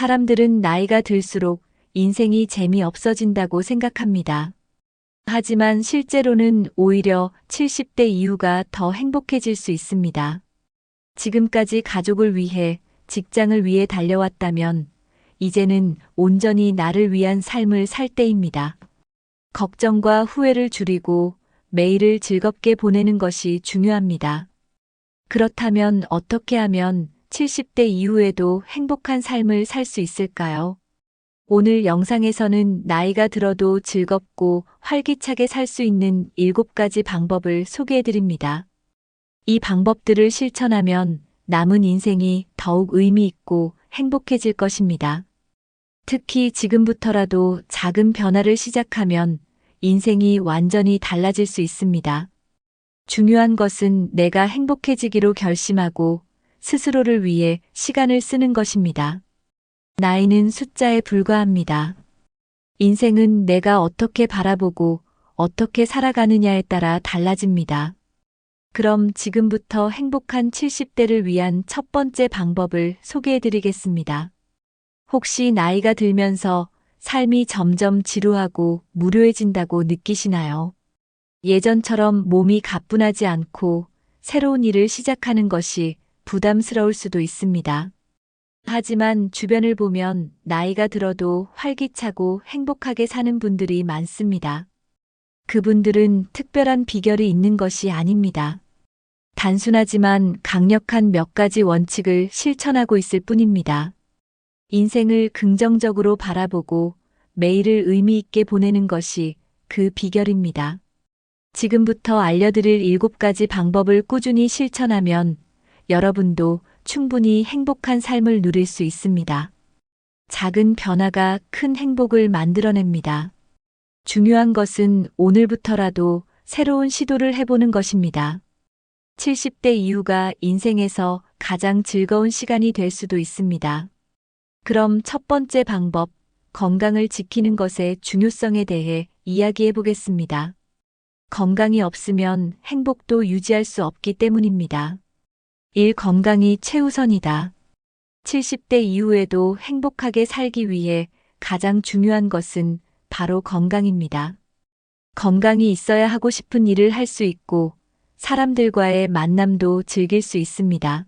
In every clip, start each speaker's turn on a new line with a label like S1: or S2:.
S1: 사람들은 나이가 들수록 인생이 재미없어진다고 생각합니다. 하지만 실제로는 오히려 70대 이후가 더 행복해질 수 있습니다. 지금까지 가족을 위해, 직장을 위해 달려왔다면 이제는 온전히 나를 위한 삶을 살 때입니다. 걱정과 후회를 줄이고 매일을 즐겁게 보내는 것이 중요합니다. 그렇다면 어떻게 하면 70대 이후에도 행복한 삶을 살 수 있을까요? 오늘 영상에서는 나이가 들어도 즐겁고 활기차게 살 수 있는 7가지 방법을 소개해드립니다. 이 방법들을 실천하면 남은 인생이 더욱 의미 있고 행복해질 것입니다. 특히 지금부터라도 작은 변화를 시작하면 인생이 완전히 달라질 수 있습니다. 중요한 것은 내가 행복해지기로 결심하고 스스로를 위해 시간을 쓰는 것입니다. 나이는 숫자에 불과합니다. 인생은 내가 어떻게 바라보고 어떻게 살아가느냐에 따라 달라집니다. 그럼 지금부터 행복한 70대를 위한 첫 번째 방법을 소개해드리겠습니다. 혹시 나이가 들면서 삶이 점점 지루하고 무료해진다고 느끼시나요? 예전처럼 몸이 가뿐하지 않고 새로운 일을 시작하는 것이 부담스러울 수도 있습니다. 하지만 주변을 보면 나이가 들어도 활기차고 행복하게 사는 분들이 많습니다. 그분들은 특별한 비결이 있는 것이 아닙니다. 단순하지만 강력한 몇 가지 원칙을 실천하고 있을 뿐입니다. 인생을 긍정적으로 바라보고 매일을 의미 있게 보내는 것이 그 비결입니다. 지금부터 알려드릴 7가지 방법을 꾸준히 실천하면 여러분도 충분히 행복한 삶을 누릴 수 있습니다. 작은 변화가 큰 행복을 만들어냅니다. 중요한 것은 오늘부터라도 새로운 시도를 해보는 것입니다. 70대 이후가 인생에서 가장 즐거운 시간이 될 수도 있습니다. 그럼 첫 번째 방법, 건강을 지키는 것의 중요성에 대해 이야기해 보겠습니다. 건강이 없으면 행복도 유지할 수 없기 때문입니다. 1. 건강이 최우선이다. 70대 이후에도 행복하게 살기 위해 가장 중요한 것은 바로 건강입니다. 건강이 있어야 하고 싶은 일을 할 수 있고 사람들과의 만남도 즐길 수 있습니다.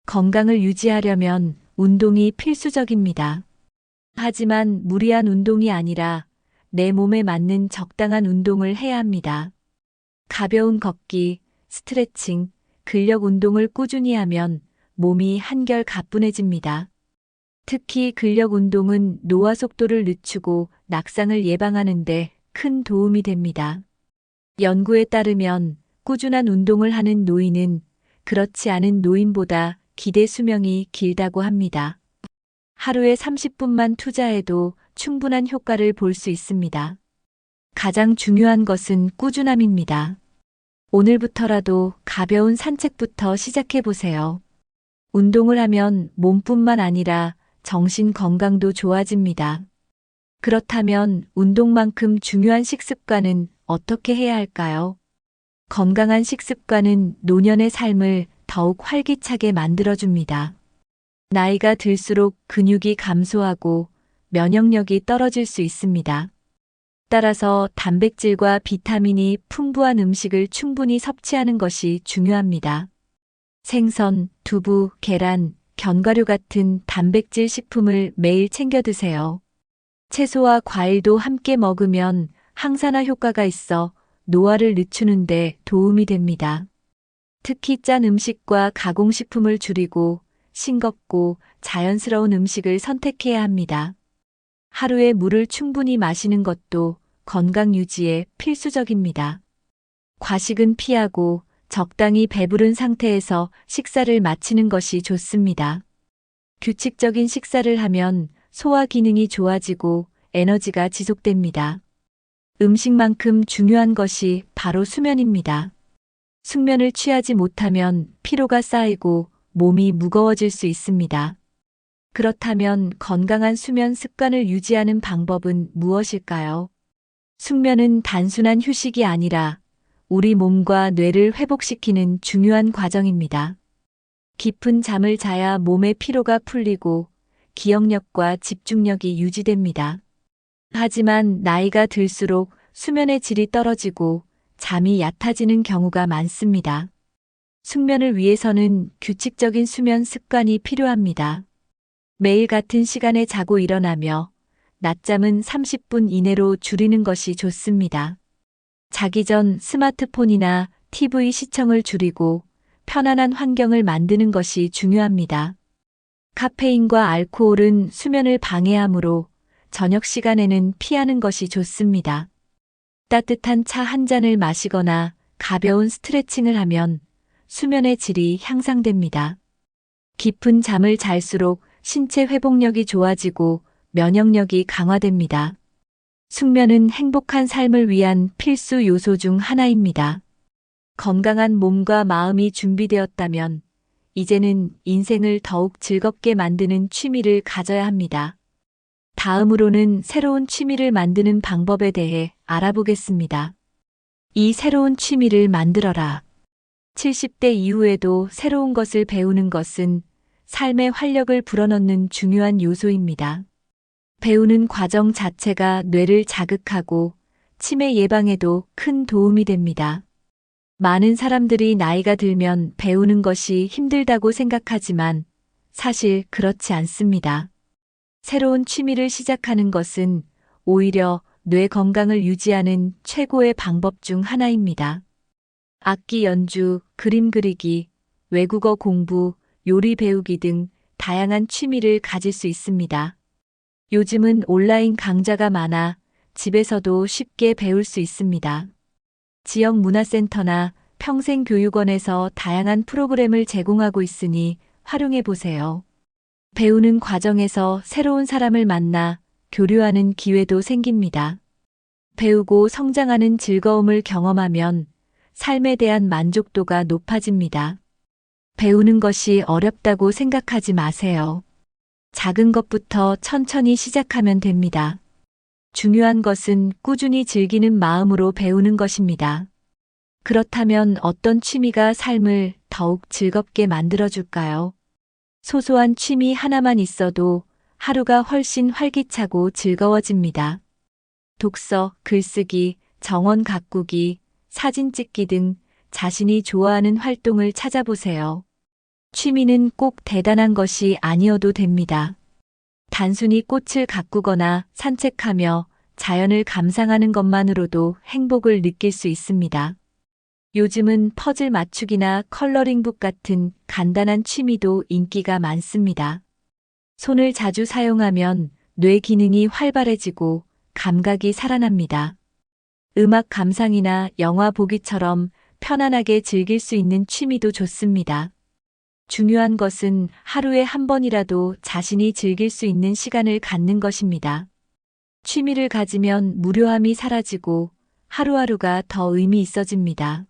S1: 건강을 유지하려면 운동이 필수적입니다. 하지만 무리한 운동이 아니라 내 몸에 맞는 적당한 운동을 해야 합니다. 가벼운 걷기, 스트레칭, 근력 운동을 꾸준히 하면 몸이 한결 가뿐해집니다. 특히 근력 운동은 노화 속도를 늦추고 낙상을 예방하는 데 큰 도움이 됩니다. 연구에 따르면 꾸준한 운동을 하는 노인은 그렇지 않은 노인보다 기대 수명이 길다고 합니다. 하루에 30분만 투자해도 충분한 효과를 볼 수 있습니다. 가장 중요한 것은 꾸준함입니다. 오늘부터라도 가벼운 산책부터 시작해 보세요. 운동을 하면 몸뿐만 아니라 정신 건강도 좋아집니다. 그렇다면 운동만큼 중요한 식습관은 어떻게 해야 할까요? 건강한 식습관은 노년의 삶을 더욱 활기차게 만들어줍니다. 나이가 들수록 근육이 감소하고 면역력이 떨어질 수 있습니다. 따라서 단백질과 비타민이 풍부한 음식을 충분히 섭취하는 것이 중요합니다. 생선, 두부, 계란, 견과류 같은 단백질 식품을 매일 챙겨 드세요. 채소와 과일도 함께 먹으면 항산화 효과가 있어 노화를 늦추는 데 도움이 됩니다. 특히 짠 음식과 가공식품을 줄이고 싱겁고 자연스러운 음식을 선택해야 합니다. 하루에 물을 충분히 마시는 것도 건강 유지에 필수적입니다. 과식은 피하고 적당히 배부른 상태에서 식사를 마치는 것이 좋습니다. 규칙적인 식사를 하면 소화 기능이 좋아지고 에너지가 지속됩니다. 음식만큼 중요한 것이 바로 수면입니다. 숙면을 취하지 못하면 피로가 쌓이고 몸이 무거워질 수 있습니다. 그렇다면 건강한 수면 습관을 유지하는 방법은 무엇일까요? 숙면은 단순한 휴식이 아니라 우리 몸과 뇌를 회복시키는 중요한 과정입니다. 깊은 잠을 자야 몸의 피로가 풀리고 기억력과 집중력이 유지됩니다. 하지만 나이가 들수록 수면의 질이 떨어지고 잠이 얕아지는 경우가 많습니다. 숙면을 위해서는 규칙적인 수면 습관이 필요합니다. 매일 같은 시간에 자고 일어나며 낮잠은 30분 이내로 줄이는 것이 좋습니다. 자기 전 스마트폰이나 TV 시청을 줄이고 편안한 환경을 만드는 것이 중요합니다. 카페인과 알코올은 수면을 방해하므로 저녁 시간에는 피하는 것이 좋습니다. 따뜻한 차 한 잔을 마시거나 가벼운 스트레칭을 하면 수면의 질이 향상됩니다. 깊은 잠을 잘수록 신체 회복력이 좋아지고 면역력이 강화됩니다. 숙면은 행복한 삶을 위한 필수 요소 중 하나입니다. 건강한 몸과 마음이 준비되었다면 이제는 인생을 더욱 즐겁게 만드는 취미를 가져야 합니다. 다음으로는 새로운 취미를 만드는 방법에 대해 알아보겠습니다. 이 새로운 취미를 만들어라. 70대 이후에도 새로운 것을 배우는 것은 삶의 활력을 불어넣는 중요한 요소입니다. 배우는 과정 자체가 뇌를 자극하고 치매 예방에도 큰 도움이 됩니다. 많은 사람들이 나이가 들면 배우는 것이 힘들다고 생각하지만 사실 그렇지 않습니다. 새로운 취미를 시작하는 것은 오히려 뇌 건강을 유지하는 최고의 방법 중 하나입니다. 악기 연주, 그림 그리기, 외국어 공부, 요리 배우기 등 다양한 취미를 가질 수 있습니다. 요즘은 온라인 강좌가 많아 집에서도 쉽게 배울 수 있습니다. 지역 문화센터나 평생교육원에서 다양한 프로그램을 제공하고 있으니 활용해 보세요. 배우는 과정에서 새로운 사람을 만나 교류하는 기회도 생깁니다. 배우고 성장하는 즐거움을 경험하면 삶에 대한 만족도가 높아집니다. 배우는 것이 어렵다고 생각하지 마세요. 작은 것부터 천천히 시작하면 됩니다. 중요한 것은 꾸준히 즐기는 마음으로 배우는 것입니다. 그렇다면 어떤 취미가 삶을 더욱 즐겁게 만들어줄까요? 소소한 취미 하나만 있어도 하루가 훨씬 활기차고 즐거워집니다. 독서, 글쓰기, 정원 가꾸기, 사진 찍기 등 자신이 좋아하는 활동을 찾아보세요. 취미는 꼭 대단한 것이 아니어도 됩니다. 단순히 꽃을 가꾸거나 산책하며 자연을 감상하는 것만으로도 행복을 느낄 수 있습니다. 요즘은 퍼즐 맞추기나 컬러링북 같은 간단한 취미도 인기가 많습니다. 손을 자주 사용하면 뇌 기능이 활발해지고 감각이 살아납니다. 음악 감상이나 영화 보기처럼 편안하게 즐길 수 있는 취미도 좋습니다. 중요한 것은 하루에 한 번이라도 자신이 즐길 수 있는 시간을 갖는 것입니다. 취미를 가지면 무료함이 사라지고 하루하루가 더 의미 있어집니다.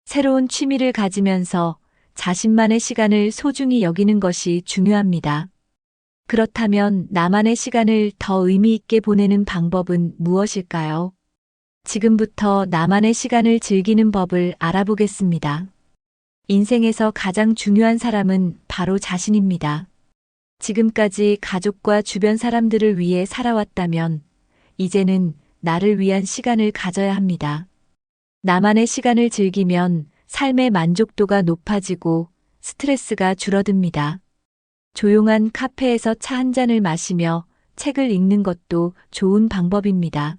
S1: 새로운 취미를 가지면서 자신만의 시간을 소중히 여기는 것이 중요합니다. 그렇다면 나만의 시간을 더 의미 있게 보내는 방법은 무엇일까요? 지금부터 나만의 시간을 즐기는 법을 알아보겠습니다. 인생에서 가장 중요한 사람은 바로 자신입니다. 지금까지 가족과 주변 사람들을 위해 살아왔다면 이제는 나를 위한 시간을 가져야 합니다. 나만의 시간을 즐기면 삶의 만족도가 높아지고 스트레스가 줄어듭니다. 조용한 카페에서 차 한 잔을 마시며 책을 읽는 것도 좋은 방법입니다.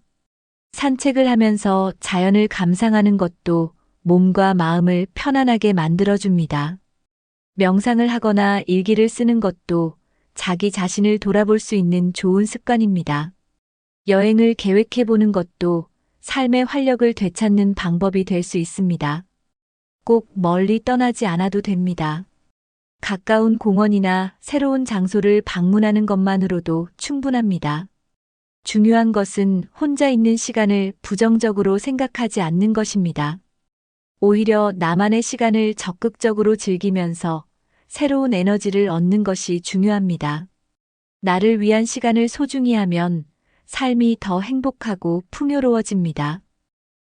S1: 산책을 하면서 자연을 감상하는 것도 몸과 마음을 편안하게 만들어줍니다. 명상을 하거나 일기를 쓰는 것도 자기 자신을 돌아볼 수 있는 좋은 습관입니다. 여행을 계획해보는 것도 삶의 활력을 되찾는 방법이 될 수 있습니다. 꼭 멀리 떠나지 않아도 됩니다. 가까운 공원이나 새로운 장소를 방문하는 것만으로도 충분합니다. 중요한 것은 혼자 있는 시간을 부정적으로 생각하지 않는 것입니다. 오히려 나만의 시간을 적극적으로 즐기면서 새로운 에너지를 얻는 것이 중요합니다. 나를 위한 시간을 소중히 하면 삶이 더 행복하고 풍요로워집니다.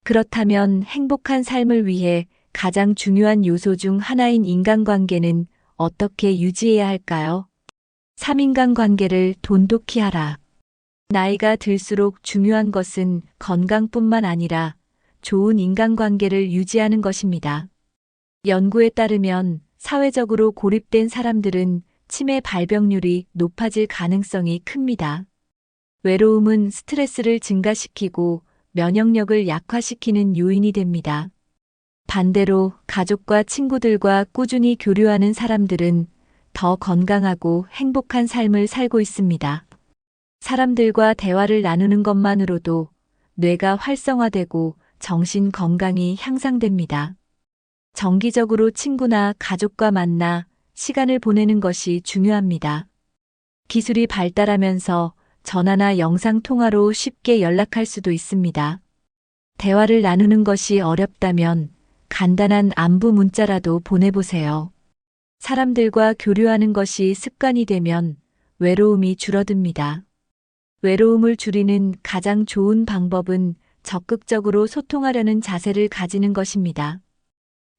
S1: 그렇다면 행복한 삶을 위해 가장 중요한 요소 중 하나인 인간관계는 어떻게 유지해야 할까요? 3인간 관계를 돈독히 하라. 나이가 들수록 중요한 것은 건강뿐만 아니라 좋은 인간관계를 유지하는 것입니다. 연구에 따르면 사회적으로 고립된 사람들은 치매 발병률이 높아질 가능성이 큽니다. 외로움은 스트레스를 증가시키고 면역력을 약화시키는 요인이 됩니다. 반대로 가족과 친구들과 꾸준히 교류하는 사람들은 더 건강하고 행복한 삶을 살고 있습니다. 사람들과 대화를 나누는 것만으로도 뇌가 활성화되고 정신 건강이 향상됩니다. 정기적으로 친구나 가족과 만나 시간을 보내는 것이 중요합니다. 기술이 발달하면서 전화나 영상 통화로 쉽게 연락할 수도 있습니다. 대화를 나누는 것이 어렵다면 간단한 안부 문자라도 보내보세요. 사람들과 교류하는 것이 습관이 되면 외로움이 줄어듭니다. 외로움을 줄이는 가장 좋은 방법은 적극적으로 소통하려는 자세를 가지는 것입니다.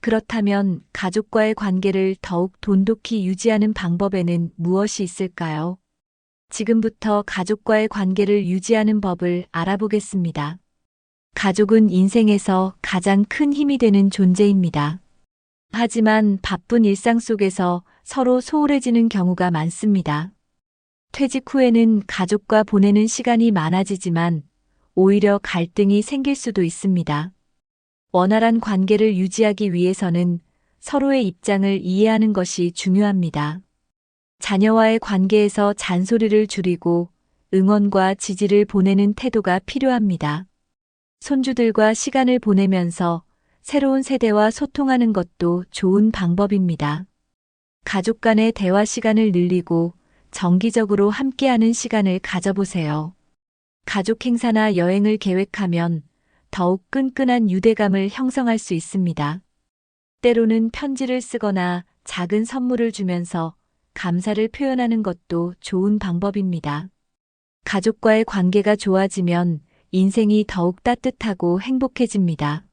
S1: 그렇다면 가족과의 관계를 더욱 돈독히 유지하는 방법에는 무엇이 있을까요? 지금부터 가족과의 관계를 유지하는 법을 알아보겠습니다. 가족은 인생에서 가장 큰 힘이 되는 존재입니다. 하지만 바쁜 일상 속에서 서로 소홀해지는 경우가 많습니다. 퇴직 후에는 가족과 보내는 시간이 많아지지만 오히려 갈등이 생길 수도 있습니다. 원활한 관계를 유지하기 위해서는 서로의 입장을 이해하는 것이 중요합니다. 자녀와의 관계에서 잔소리를 줄이고 응원과 지지를 보내는 태도가 필요합니다. 손주들과 시간을 보내면서 새로운 세대와 소통하는 것도 좋은 방법입니다. 가족 간의 대화 시간을 늘리고 정기적으로 함께하는 시간을 가져보세요. 가족 행사나 여행을 계획하면 더욱 끈끈한 유대감을 형성할 수 있습니다. 때로는 편지를 쓰거나 작은 선물을 주면서 감사를 표현하는 것도 좋은 방법입니다. 가족과의 관계가 좋아지면 인생이 더욱 따뜻하고 행복해집니다.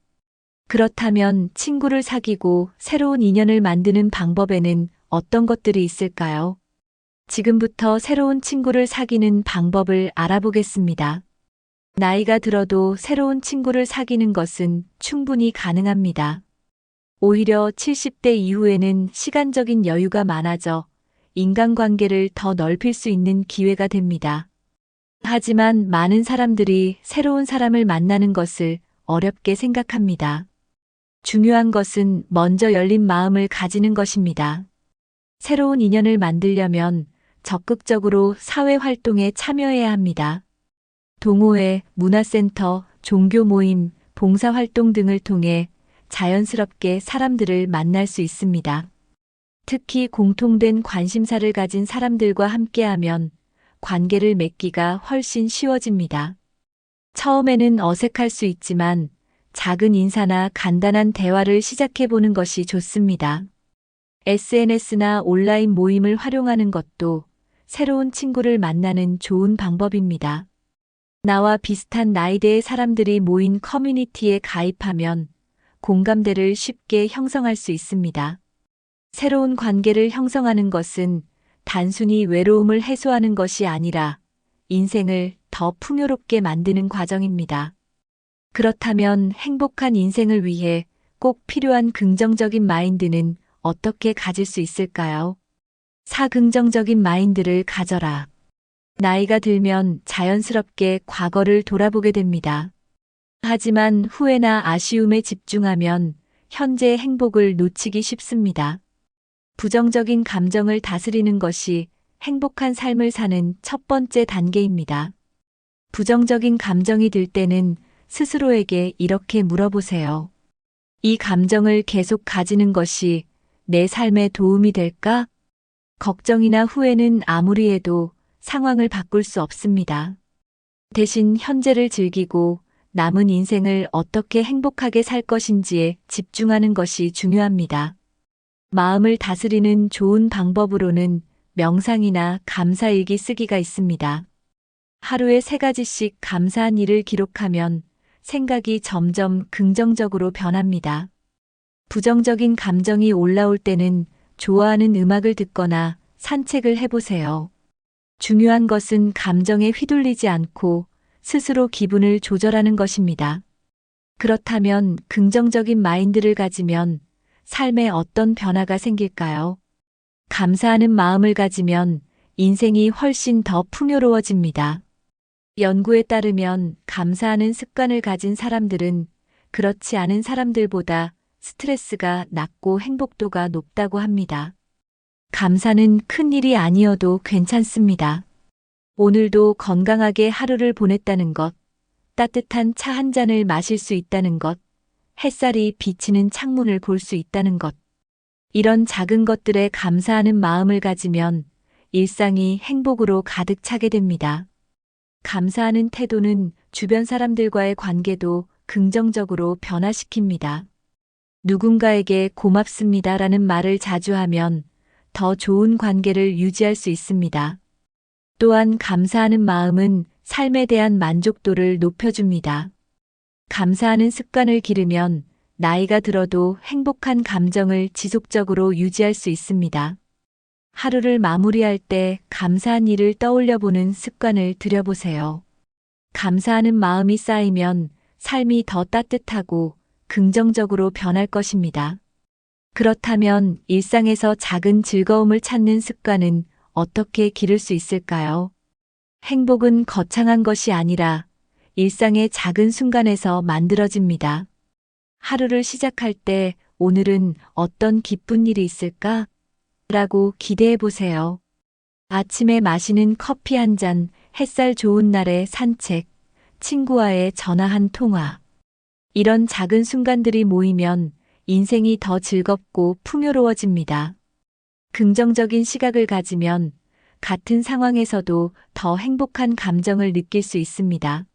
S1: 그렇다면 친구를 사귀고 새로운 인연을 만드는 방법에는 어떤 것들이 있을까요? 지금부터 새로운 친구를 사귀는 방법을 알아보겠습니다. 나이가 들어도 새로운 친구를 사귀는 것은 충분히 가능합니다. 오히려 70대 이후에는 시간적인 여유가 많아져 인간관계를 더 넓힐 수 있는 기회가 됩니다. 하지만 많은 사람들이 새로운 사람을 만나는 것을 어렵게 생각합니다. 중요한 것은 먼저 열린 마음을 가지는 것입니다. 새로운 인연을 만들려면 적극적으로 사회 활동에 참여해야 합니다. 동호회, 문화센터, 종교 모임, 봉사활동 등을 통해 자연스럽게 사람들을 만날 수 있습니다. 특히 공통된 관심사를 가진 사람들과 함께하면 관계를 맺기가 훨씬 쉬워집니다. 처음에는 어색할 수 있지만 작은 인사나 간단한 대화를 시작해보는 것이 좋습니다. SNS나 온라인 모임을 활용하는 것도 새로운 친구를 만나는 좋은 방법입니다. 나와 비슷한 나이대의 사람들이 모인 커뮤니티에 가입하면 공감대를 쉽게 형성할 수 있습니다. 새로운 관계를 형성하는 것은 단순히 외로움을 해소하는 것이 아니라 인생을 더 풍요롭게 만드는 과정입니다. 그렇다면 행복한 인생을 위해 꼭 필요한 긍정적인 마인드는 어떻게 가질 수 있을까요? 사긍정적인 마인드를 가져라. 나이가 들면 자연스럽게 과거를 돌아보게 됩니다. 하지만 후회나 아쉬움에 집중하면 현재의 행복을 놓치기 쉽습니다. 부정적인 감정을 다스리는 것이 행복한 삶을 사는 첫 번째 단계입니다. 부정적인 감정이 들 때는 스스로에게 이렇게 물어보세요. 이 감정을 계속 가지는 것이 내 삶에 도움이 될까? 걱정이나 후회는 아무리 해도 상황을 바꿀 수 없습니다. 대신 현재를 즐기고 남은 인생을 어떻게 행복하게 살 것인지에 집중하는 것이 중요합니다. 마음을 다스리는 좋은 방법으로는 명상이나 감사일기 쓰기가 있습니다. 하루에 3가지씩 감사한 일을 기록하면 생각이 점점 긍정적으로 변합니다. 부정적인 감정이 올라올 때는 좋아하는 음악을 듣거나 산책을 해보세요. 중요한 것은 감정에 휘둘리지 않고 스스로 기분을 조절하는 것입니다. 그렇다면 긍정적인 마인드를 가지면 삶에 어떤 변화가 생길까요? 감사하는 마음을 가지면 인생이 훨씬 더 풍요로워집니다. 연구에 따르면 감사하는 습관을 가진 사람들은 그렇지 않은 사람들보다 스트레스가 낮고 행복도가 높다고 합니다. 감사는 큰 일이 아니어도 괜찮습니다. 오늘도 건강하게 하루를 보냈다는 것, 따뜻한 차 한 잔을 마실 수 있다는 것, 햇살이 비치는 창문을 볼 수 있다는 것. 이런 작은 것들에 감사하는 마음을 가지면 일상이 행복으로 가득 차게 됩니다. 감사하는 태도는 주변 사람들과의 관계도 긍정적으로 변화시킵니다. 누군가에게 고맙습니다라는 말을 자주 하면 더 좋은 관계를 유지할 수 있습니다. 또한 감사하는 마음은 삶에 대한 만족도를 높여줍니다. 감사하는 습관을 기르면 나이가 들어도 행복한 감정을 지속적으로 유지할 수 있습니다. 하루를 마무리할 때 감사한 일을 떠올려 보는 습관을 들여보세요. 감사하는 마음이 쌓이면 삶이 더 따뜻하고 긍정적으로 변할 것입니다. 그렇다면 일상에서 작은 즐거움을 찾는 습관은 어떻게 기를 수 있을까요? 행복은 거창한 것이 아니라 일상의 작은 순간에서 만들어집니다. 하루를 시작할 때 오늘은 어떤 기쁜 일이 있을까? 라고 기대해 보세요. 아침에 마시는 커피 한 잔, 햇살 좋은 날의 산책, 친구와의 전화 한 통화. 이런 작은 순간들이 모이면 인생이 더 즐겁고 풍요로워집니다. 긍정적인 시각을 가지면 같은 상황에서도 더 행복한 감정을 느낄 수 있습니다.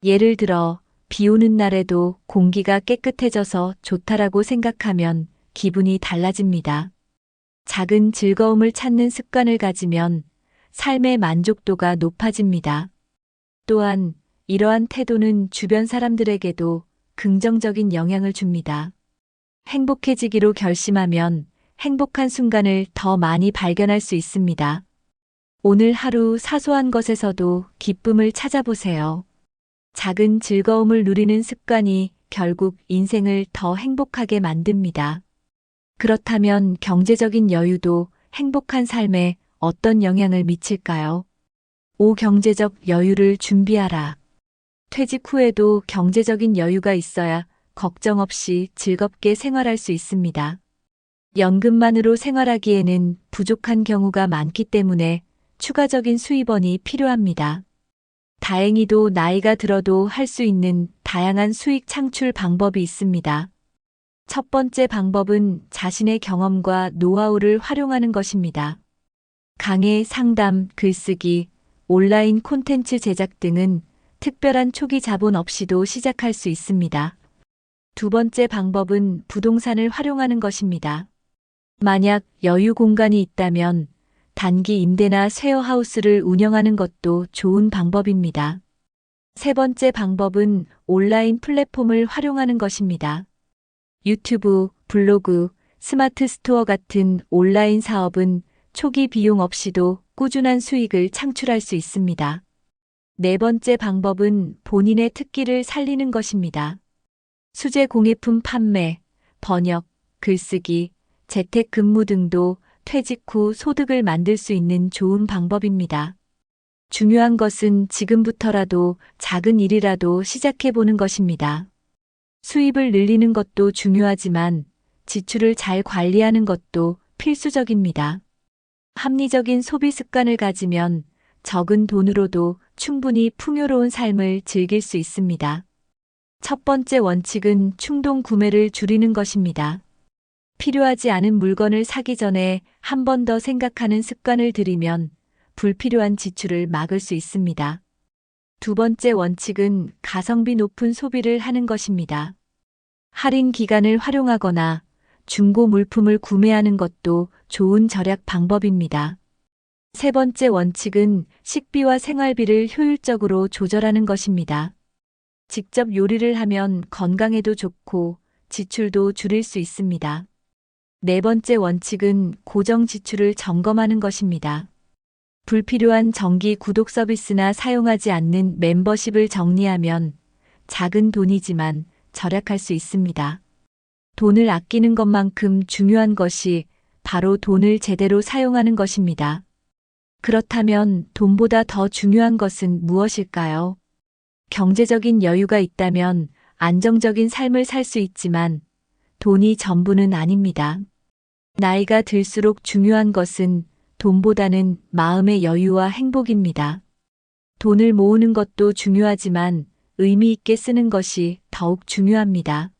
S1: 예를 들어, 비 오는 날에도 공기가 깨끗해져서 좋다라고 생각하면 기분이 달라집니다. 작은 즐거움을 찾는 습관을 가지면 삶의 만족도가 높아집니다. 또한 이러한 태도는 주변 사람들에게도 긍정적인 영향을 줍니다. 행복해지기로 결심하면 행복한 순간을 더 많이 발견할 수 있습니다. 오늘 하루 사소한 것에서도 기쁨을 찾아보세요. 작은 즐거움을 누리는 습관이 결국 인생을 더 행복하게 만듭니다. 그렇다면 경제적인 여유도 행복한 삶에 어떤 영향을 미칠까요? 5. 경제적 여유를 준비하라. 퇴직 후에도 경제적인 여유가 있어야 걱정 없이 즐겁게 생활할 수 있습니다. 연금만으로 생활하기에는 부족한 경우가 많기 때문에 추가적인 수입원이 필요합니다. 다행히도 나이가 들어도 할 수 있는 다양한 수익 창출 방법이 있습니다. 첫 번째 방법은 자신의 경험과 노하우를 활용하는 것입니다. 강의, 상담, 글쓰기, 온라인 콘텐츠 제작 등은 특별한 초기 자본 없이도 시작할 수 있습니다. 두 번째 방법은 부동산을 활용하는 것입니다. 만약 여유 공간이 있다면 단기 임대나 쉐어하우스를 운영하는 것도 좋은 방법입니다. 세 번째 방법은 온라인 플랫폼을 활용하는 것입니다. 유튜브, 블로그, 스마트 스토어 같은 온라인 사업은 초기 비용 없이도 꾸준한 수익을 창출할 수 있습니다. 네 번째 방법은 본인의 특기를 살리는 것입니다. 수제 공예품 판매, 번역, 글쓰기, 재택근무 등도 퇴직 후 소득을 만들 수 있는 좋은 방법입니다. 중요한 것은 지금부터라도 작은 일이라도 시작해보는 것입니다. 수입을 늘리는 것도 중요하지만 지출을 잘 관리하는 것도 필수적입니다. 합리적인 소비 습관을 가지면 적은 돈으로도 충분히 풍요로운 삶을 즐길 수 있습니다. 첫 번째 원칙은 충동 구매를 줄이는 것입니다. 필요하지 않은 물건을 사기 전에 한 번 더 생각하는 습관을 들이면 불필요한 지출을 막을 수 있습니다. 두 번째 원칙은 가성비 높은 소비를 하는 것입니다. 할인 기간을 활용하거나 중고 물품을 구매하는 것도 좋은 절약 방법입니다. 세 번째 원칙은 식비와 생활비를 효율적으로 조절하는 것입니다. 직접 요리를 하면 건강에도 좋고 지출도 줄일 수 있습니다. 네 번째 원칙은 고정 지출을 점검하는 것입니다. 불필요한 정기 구독 서비스나 사용하지 않는 멤버십을 정리하면 작은 돈이지만 절약할 수 있습니다. 돈을 아끼는 것만큼 중요한 것이 바로 돈을 제대로 사용하는 것입니다. 그렇다면 돈보다 더 중요한 것은 무엇일까요? 경제적인 여유가 있다면 안정적인 삶을 살 수 있지만 돈이 전부는 아닙니다. 나이가 들수록 중요한 것은 돈보다는 마음의 여유와 행복입니다. 돈을 모으는 것도 중요하지만 의미 있게 쓰는 것이 더욱 중요합니다.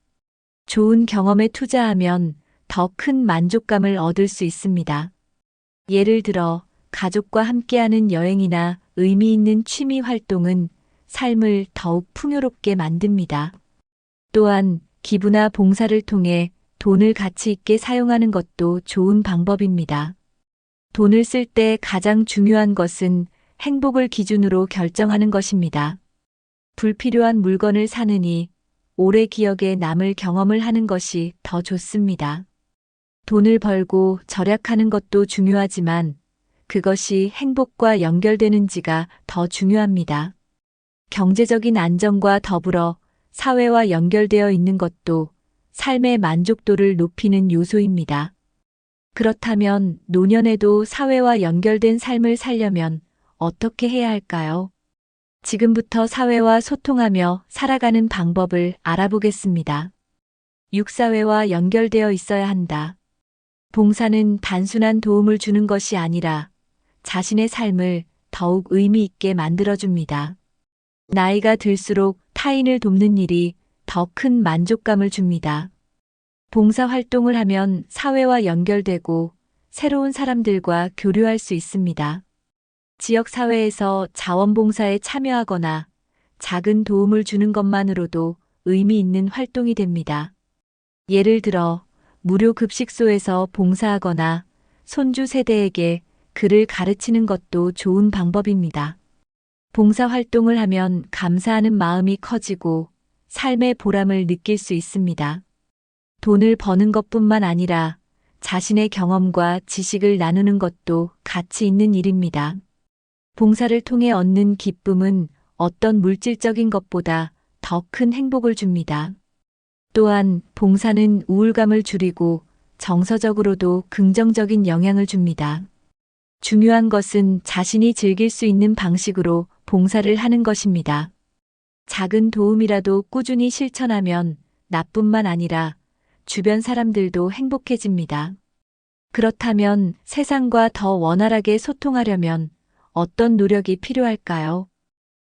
S1: 좋은 경험에 투자하면 더 큰 만족감을 얻을 수 있습니다. 예를 들어 가족과 함께하는 여행이나 의미 있는 취미 활동은 삶을 더욱 풍요롭게 만듭니다. 또한 기부나 봉사를 통해 돈을 가치 있게 사용하는 것도 좋은 방법입니다. 돈을 쓸 때 가장 중요한 것은 행복을 기준으로 결정하는 것입니다. 불필요한 물건을 사느니 오래 기억에 남을 경험을 하는 것이 더 좋습니다. 돈을 벌고 절약하는 것도 중요하지만 그것이 행복과 연결되는지가 더 중요합니다. 경제적인 안정과 더불어 사회와 연결되어 있는 것도 삶의 만족도를 높이는 요소입니다. 그렇다면 노년에도 사회와 연결된 삶을 살려면 어떻게 해야 할까요? 지금부터 사회와 소통하며 살아가는 방법을 알아보겠습니다. 6사회와 연결되어 있어야 한다. 봉사는 단순한 도움을 주는 것이 아니라 자신의 삶을 더욱 의미 있게 만들어줍니다. 나이가 들수록 타인을 돕는 일이 더 큰 만족감을 줍니다. 봉사 활동을 하면 사회와 연결되고 새로운 사람들과 교류할 수 있습니다. 지역 사회에서 자원봉사에 참여하거나 작은 도움을 주는 것만으로도 의미 있는 활동이 됩니다. 예를 들어 무료 급식소에서 봉사하거나 손주 세대에게 글을 가르치는 것도 좋은 방법입니다. 봉사 활동을 하면 감사하는 마음이 커지고 삶의 보람을 느낄 수 있습니다. 돈을 버는 것뿐만 아니라 자신의 경험과 지식을 나누는 것도 가치 있는 일입니다. 봉사를 통해 얻는 기쁨은 어떤 물질적인 것보다 더 큰 행복을 줍니다. 또한 봉사는 우울감을 줄이고 정서적으로도 긍정적인 영향을 줍니다. 중요한 것은 자신이 즐길 수 있는 방식으로 봉사를 하는 것입니다. 작은 도움이라도 꾸준히 실천하면 나뿐만 아니라 주변 사람들도 행복해집니다. 그렇다면 세상과 더 원활하게 소통하려면 어떤 노력이 필요할까요?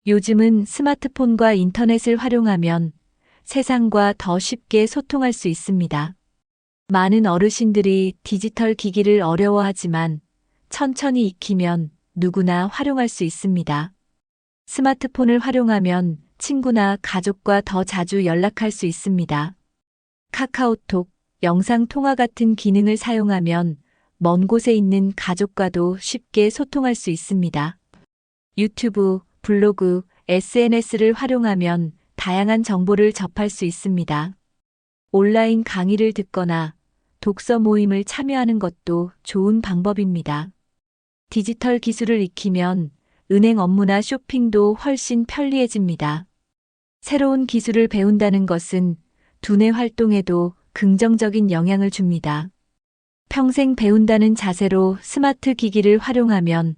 S1: 요즘은 스마트폰과 인터넷을 활용하면 세상과 더 쉽게 소통할 수 있습니다. 많은 어르신들이 디지털 기기를 어려워하지만 천천히 익히면 누구나 활용할 수 있습니다. 스마트폰을 활용하면 친구나 가족과 더 자주 연락할 수 있습니다. 카카오톡, 영상통화 같은 기능을 사용하면 먼 곳에 있는 가족과도 쉽게 소통할 수 있습니다. 유튜브, 블로그, SNS를 활용하면 다양한 정보를 접할 수 있습니다. 온라인 강의를 듣거나 독서 모임을 참여하는 것도 좋은 방법입니다. 디지털 기술을 익히면 은행 업무나 쇼핑도 훨씬 편리해집니다. 새로운 기술을 배운다는 것은 두뇌 활동에도 긍정적인 영향을 줍니다. 평생 배운다는 자세로 스마트 기기를 활용하면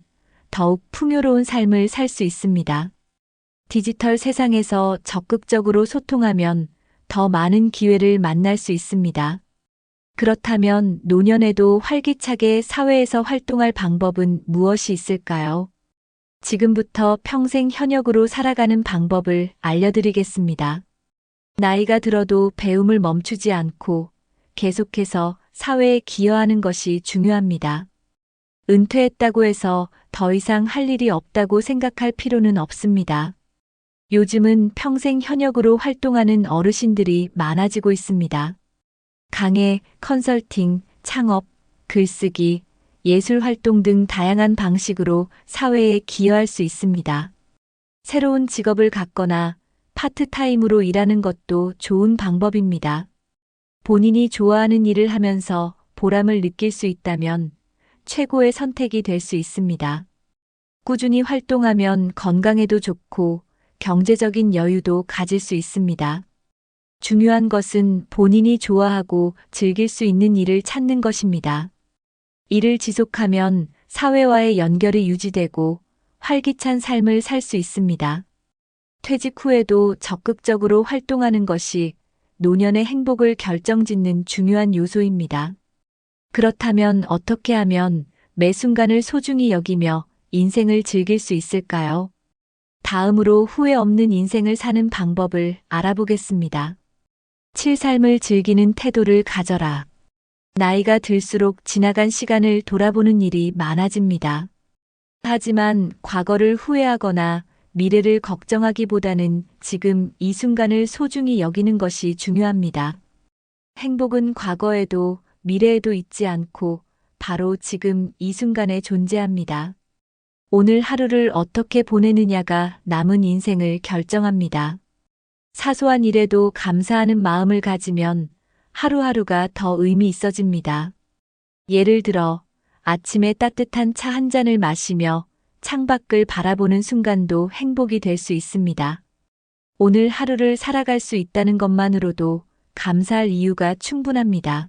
S1: 더욱 풍요로운 삶을 살 수 있습니다. 디지털 세상에서 적극적으로 소통하면 더 많은 기회를 만날 수 있습니다. 그렇다면 노년에도 활기차게 사회에서 활동할 방법은 무엇이 있을까요? 지금부터 평생 현역으로 살아가는 방법을 알려드리겠습니다. 나이가 들어도 배움을 멈추지 않고 계속해서 사회에 기여하는 것이 중요합니다. 은퇴했다고 해서 더 이상 할 일이 없다고 생각할 필요는 없습니다. 요즘은 평생 현역으로 활동하는 어르신들이 많아지고 있습니다. 강의, 컨설팅, 창업, 글쓰기, 예술 활동 등 다양한 방식으로 사회에 기여할 수 있습니다. 새로운 직업을 갖거나 파트타임으로 일하는 것도 좋은 방법입니다. 본인이 좋아하는 일을 하면서 보람을 느낄 수 있다면 최고의 선택이 될 수 있습니다. 꾸준히 활동하면 건강에도 좋고 경제적인 여유도 가질 수 있습니다. 중요한 것은 본인이 좋아하고 즐길 수 있는 일을 찾는 것입니다. 이를 지속하면 사회와의 연결이 유지되고 활기찬 삶을 살 수 있습니다. 퇴직 후에도 적극적으로 활동하는 것이 노년의 행복을 결정짓는 중요한 요소입니다. 그렇다면 어떻게 하면 매 순간을 소중히 여기며 인생을 즐길 수 있을까요? 다음으로 후회 없는 인생을 사는 방법을 알아보겠습니다. 7. 삶을 즐기는 태도를 가져라. 나이가 들수록 지나간 시간을 돌아보는 일이 많아집니다. 하지만 과거를 후회하거나 미래를 걱정하기보다는 지금 이 순간을 소중히 여기는 것이 중요합니다. 행복은 과거에도 미래에도 있지 않고 바로 지금 이 순간에 존재합니다. 오늘 하루를 어떻게 보내느냐가 남은 인생을 결정합니다. 사소한 일에도 감사하는 마음을 가지면 하루하루가 더 의미 있어집니다. 예를 들어 아침에 따뜻한 차 한 잔을 마시며 창밖을 바라보는 순간도 행복이 될 수 있습니다. 오늘 하루를 살아갈 수 있다는 것만으로도 감사할 이유가 충분합니다.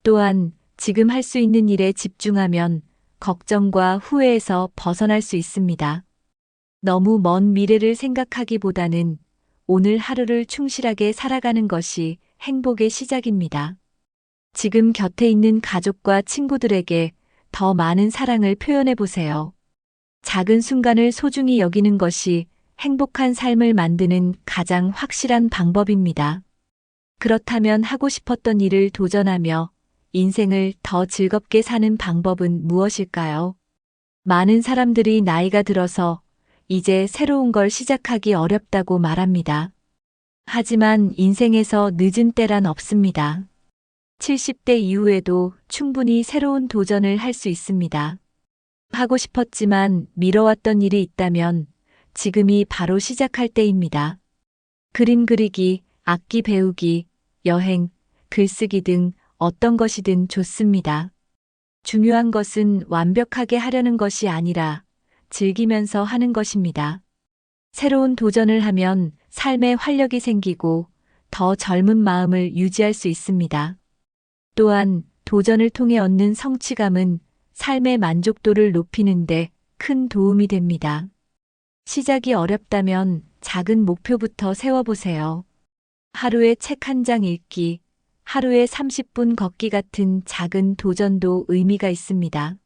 S1: 또한 지금 할 수 있는 일에 집중하면 걱정과 후회에서 벗어날 수 있습니다. 너무 먼 미래를 생각하기보다는 오늘 하루를 충실하게 살아가는 것이 행복의 시작입니다. 지금 곁에 있는 가족과 친구들에게 더 많은 사랑을 표현해 보세요. 작은 순간을 소중히 여기는 것이 행복한 삶을 만드는 가장 확실한 방법입니다. 그렇다면 하고 싶었던 일을 도전하며 인생을 더 즐겁게 사는 방법은 무엇일까요? 많은 사람들이 나이가 들어서 이제 새로운 걸 시작하기 어렵다고 말합니다. 하지만 인생에서 늦은 때란 없습니다. 70대 이후에도 충분히 새로운 도전을 할 수 있습니다. 하고 싶었지만 미뤄왔던 일이 있다면 지금이 바로 시작할 때입니다. 그림 그리기, 악기 배우기, 여행, 글쓰기 등 어떤 것이든 좋습니다. 중요한 것은 완벽하게 하려는 것이 아니라 즐기면서 하는 것입니다. 새로운 도전을 하면 삶에 활력이 생기고 더 젊은 마음을 유지할 수 있습니다. 또한 도전을 통해 얻는 성취감은 삶의 만족도를 높이는데 큰 도움이 됩니다. 시작이 어렵다면 작은 목표부터 세워보세요. 하루에 책 한 장 읽기, 하루에 30분 걷기 같은 작은 도전도 의미가 있습니다.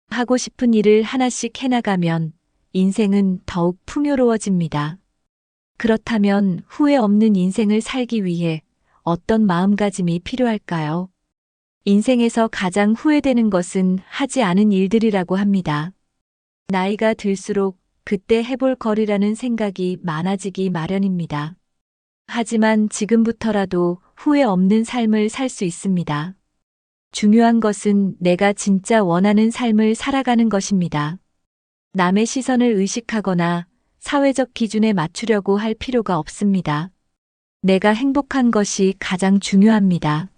S1: 하고 싶은 일을 하나씩 해나가면 인생은 더욱 풍요로워집니다. 그렇다면 후회 없는 인생을 살기 위해 어떤 마음가짐이 필요할까요? 인생에서 가장 후회되는 것은 하지 않은 일들이라고 합니다. 나이가 들수록 그때 해볼 거리라는 생각이 많아지기 마련입니다. 하지만 지금부터라도 후회 없는 삶을 살 수 있습니다. 중요한 것은 내가 진짜 원하는 삶을 살아가는 것입니다. 남의 시선을 의식하거나 사회적 기준에 맞추려고 할 필요가 없습니다. 내가 행복한 것이 가장 중요합니다.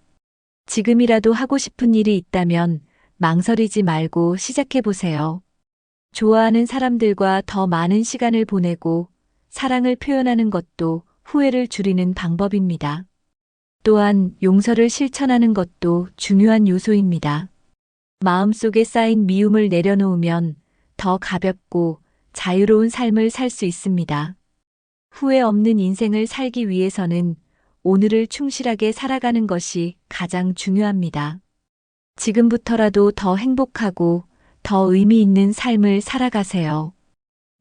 S1: 지금이라도 하고 싶은 일이 있다면 망설이지 말고 시작해 보세요. 좋아하는 사람들과 더 많은 시간을 보내고 사랑을 표현하는 것도 후회를 줄이는 방법입니다. 또한 용서를 실천하는 것도 중요한 요소입니다. 마음속에 쌓인 미움을 내려놓으면 더 가볍고 자유로운 삶을 살 수 있습니다. 후회 없는 인생을 살기 위해서는 오늘을 충실하게 살아가는 것이 가장 중요합니다. 지금부터라도 더 행복하고 더 의미 있는 삶을 살아가세요.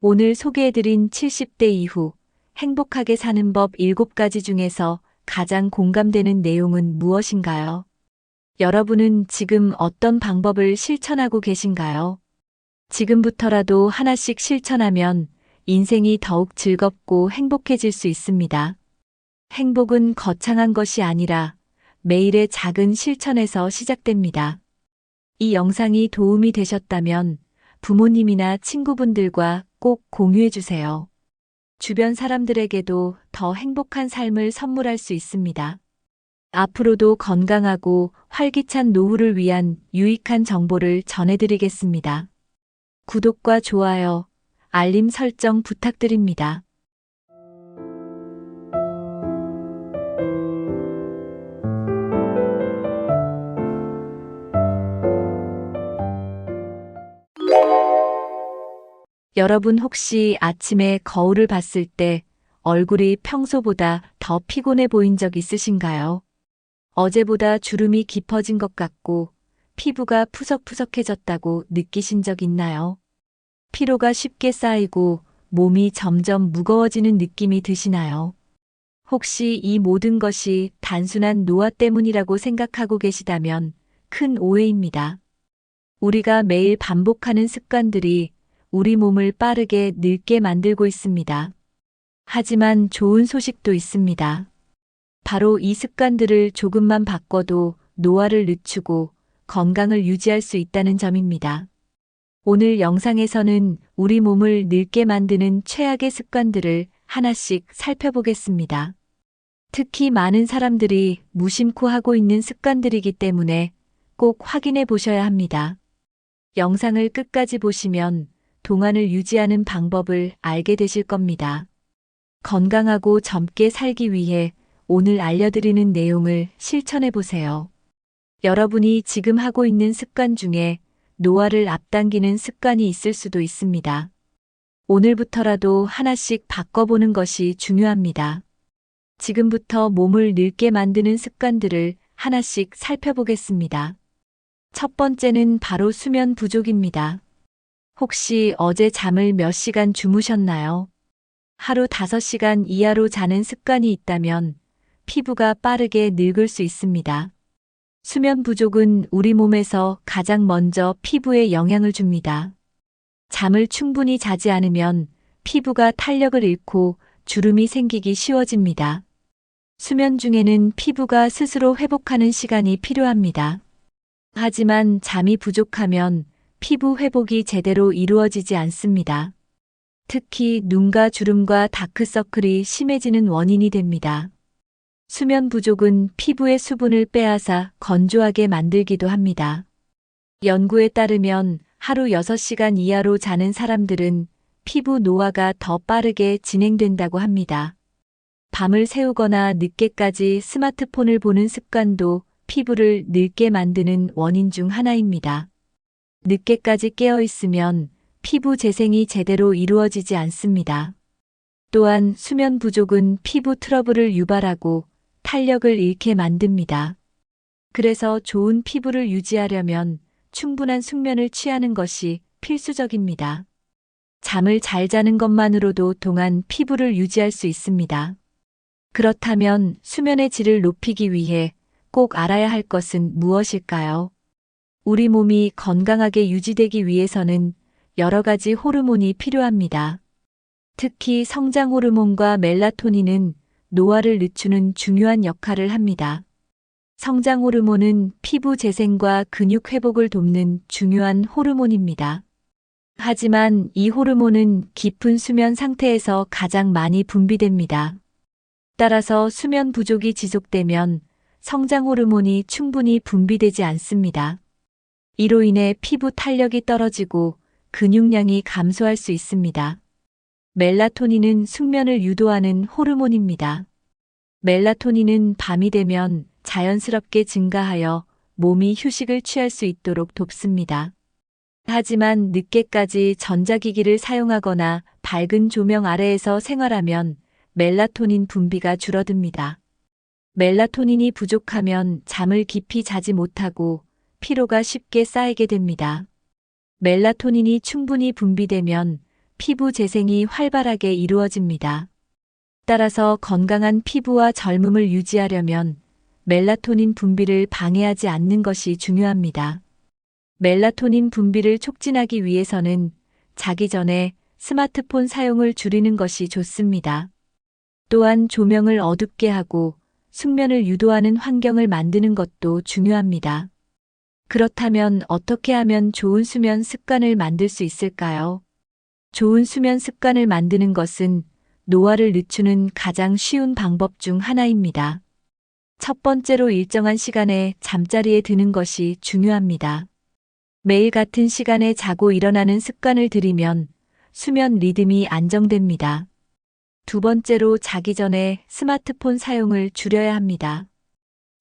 S1: 오늘 소개해드린 70대 이후 행복하게 사는 법 7가지 중에서 가장 공감되는 내용은 무엇인가요? 여러분은 지금 어떤 방법을 실천하고 계신가요? 지금부터라도 하나씩 실천하면 인생이 더욱 즐겁고 행복해질 수 있습니다. 행복은 거창한 것이 아니라 매일의 작은 실천에서 시작됩니다. 이 영상이 도움이 되셨다면 부모님이나 친구분들과 꼭 공유해 주세요. 주변 사람들에게도 더 행복한 삶을 선물할 수 있습니다. 앞으로도 건강하고 활기찬 노후를 위한 유익한 정보를 전해드리겠습니다. 구독과 좋아요, 알림 설정 부탁드립니다. 여러분 혹시 아침에 거울을 봤을 때 얼굴이 평소보다 더 피곤해 보인 적 있으신가요? 어제보다 주름이 깊어진 것 같고 피부가 푸석푸석해졌다고 느끼신 적 있나요? 피로가 쉽게 쌓이고 몸이 점점 무거워지는 느낌이 드시나요? 혹시 이 모든 것이 단순한 노화 때문이라고 생각하고 계시다면 큰 오해입니다. 우리가 매일 반복하는 습관들이 우리 몸을 빠르게 늙게 만들고 있습니다. 하지만 좋은 소식도 있습니다. 바로 이 습관들을 조금만 바꿔도 노화를 늦추고 건강을 유지할 수 있다는 점입니다. 오늘 영상에서는 우리 몸을 늙게 만드는 최악의 습관들을 하나씩 살펴보겠습니다. 특히 많은 사람들이 무심코 하고 있는 습관들이기 때문에 꼭 확인해 보셔야 합니다. 영상을 끝까지 보시면 동안을 유지하는 방법을 알게 되실 겁니다. 건강하고 젊게 살기 위해 오늘 알려드리는 내용을 실천해 보세요. 여러분이 지금 하고 있는 습관 중에 노화를 앞당기는 습관이 있을 수도 있습니다. 오늘부터라도 하나씩 바꿔보는 것이 중요합니다. 지금부터 몸을 늙게 만드는 습관들을 하나씩 살펴보겠습니다. 첫 번째는 바로 수면 부족입니다. 혹시 어제 잠을 몇 시간 주무셨나요? 하루 5시간 이하로 자는 습관이 있다면 피부가 빠르게 늙을 수 있습니다. 수면 부족은 우리 몸에서 가장 먼저 피부에 영향을 줍니다. 잠을 충분히 자지 않으면 피부가 탄력을 잃고 주름이 생기기 쉬워집니다. 수면 중에는 피부가 스스로 회복하는 시간이 필요합니다. 하지만 잠이 부족하면 피부 회복이 제대로 이루어지지 않습니다. 특히 눈가 주름과 다크서클이 심해지는 원인이 됩니다. 수면 부족은 피부의 수분을 빼앗아 건조하게 만들기도 합니다. 연구에 따르면 하루 6시간 이하로 자는 사람들은 피부 노화가 더 빠르게 진행된다고 합니다. 밤을 새우거나 늦게까지 스마트폰을 보는 습관도 피부를 늙게 만드는 원인 중 하나입니다. 늦게까지 깨어 있으면 피부 재생이 제대로 이루어지지 않습니다. 또한 수면 부족은 피부 트러블을 유발하고 탄력을 잃게 만듭니다. 그래서 좋은 피부를 유지하려면 충분한 숙면을 취하는 것이 필수적입니다. 잠을 잘 자는 것만으로도 동안 피부를 유지할 수 있습니다. 그렇다면 수면의 질을 높이기 위해 꼭 알아야 할 것은 무엇일까요? 우리 몸이 건강하게 유지되기 위해서는 여러 가지 호르몬이 필요합니다. 특히 성장 호르몬과 멜라토닌은 노화를 늦추는 중요한 역할을 합니다. 성장 호르몬은 피부 재생과 근육 회복을 돕는 중요한 호르몬입니다. 하지만 이 호르몬은 깊은 수면 상태에서 가장 많이 분비됩니다. 따라서 수면 부족이 지속되면 성장 호르몬이 충분히 분비되지 않습니다. 이로 인해 피부 탄력이 떨어지고 근육량이 감소할 수 있습니다. 멜라토닌은 숙면을 유도하는 호르몬입니다. 멜라토닌은 밤이 되면 자연스럽게 증가하여 몸이 휴식을 취할 수 있도록 돕습니다. 하지만 늦게까지 전자기기를 사용하거나 밝은 조명 아래에서 생활하면 멜라토닌 분비가 줄어듭니다. 멜라토닌이 부족하면 잠을 깊이 자지 못하고 피로가 쉽게 쌓이게 됩니다. 멜라토닌이 충분히 분비되면 피부 재생이 활발하게 이루어집니다. 따라서 건강한 피부와 젊음을 유지하려면 멜라토닌 분비를 방해하지 않는 것이 중요합니다. 멜라토닌 분비를 촉진하기 위해서는 자기 전에 스마트폰 사용을 줄이는 것이 좋습니다. 또한 조명을 어둡게 하고 숙면을 유도하는 환경을 만드는 것도 중요합니다. 그렇다면 어떻게 하면 좋은 수면 습관을 만들 수 있을까요? 좋은 수면 습관을 만드는 것은 노화를 늦추는 가장 쉬운 방법 중 하나입니다. 첫 번째로 일정한 시간에 잠자리에 드는 것이 중요합니다. 매일 같은 시간에 자고 일어나는 습관을 들이면 수면 리듬이 안정됩니다. 두 번째로 자기 전에 스마트폰 사용을 줄여야 합니다.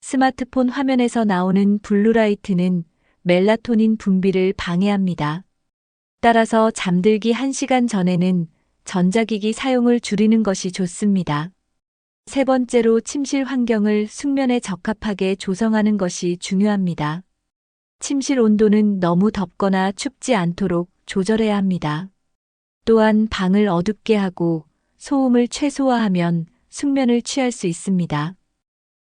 S1: 스마트폰 화면에서 나오는 블루라이트는 멜라토닌 분비를 방해합니다. 따라서 잠들기 1시간 전에는 전자기기 사용을 줄이는 것이 좋습니다. 세 번째로 침실 환경을 숙면에 적합하게 조성하는 것이 중요합니다. 침실 온도는 너무 덥거나 춥지 않도록 조절해야 합니다. 또한 방을 어둡게 하고 소음을 최소화하면 숙면을 취할 수 있습니다.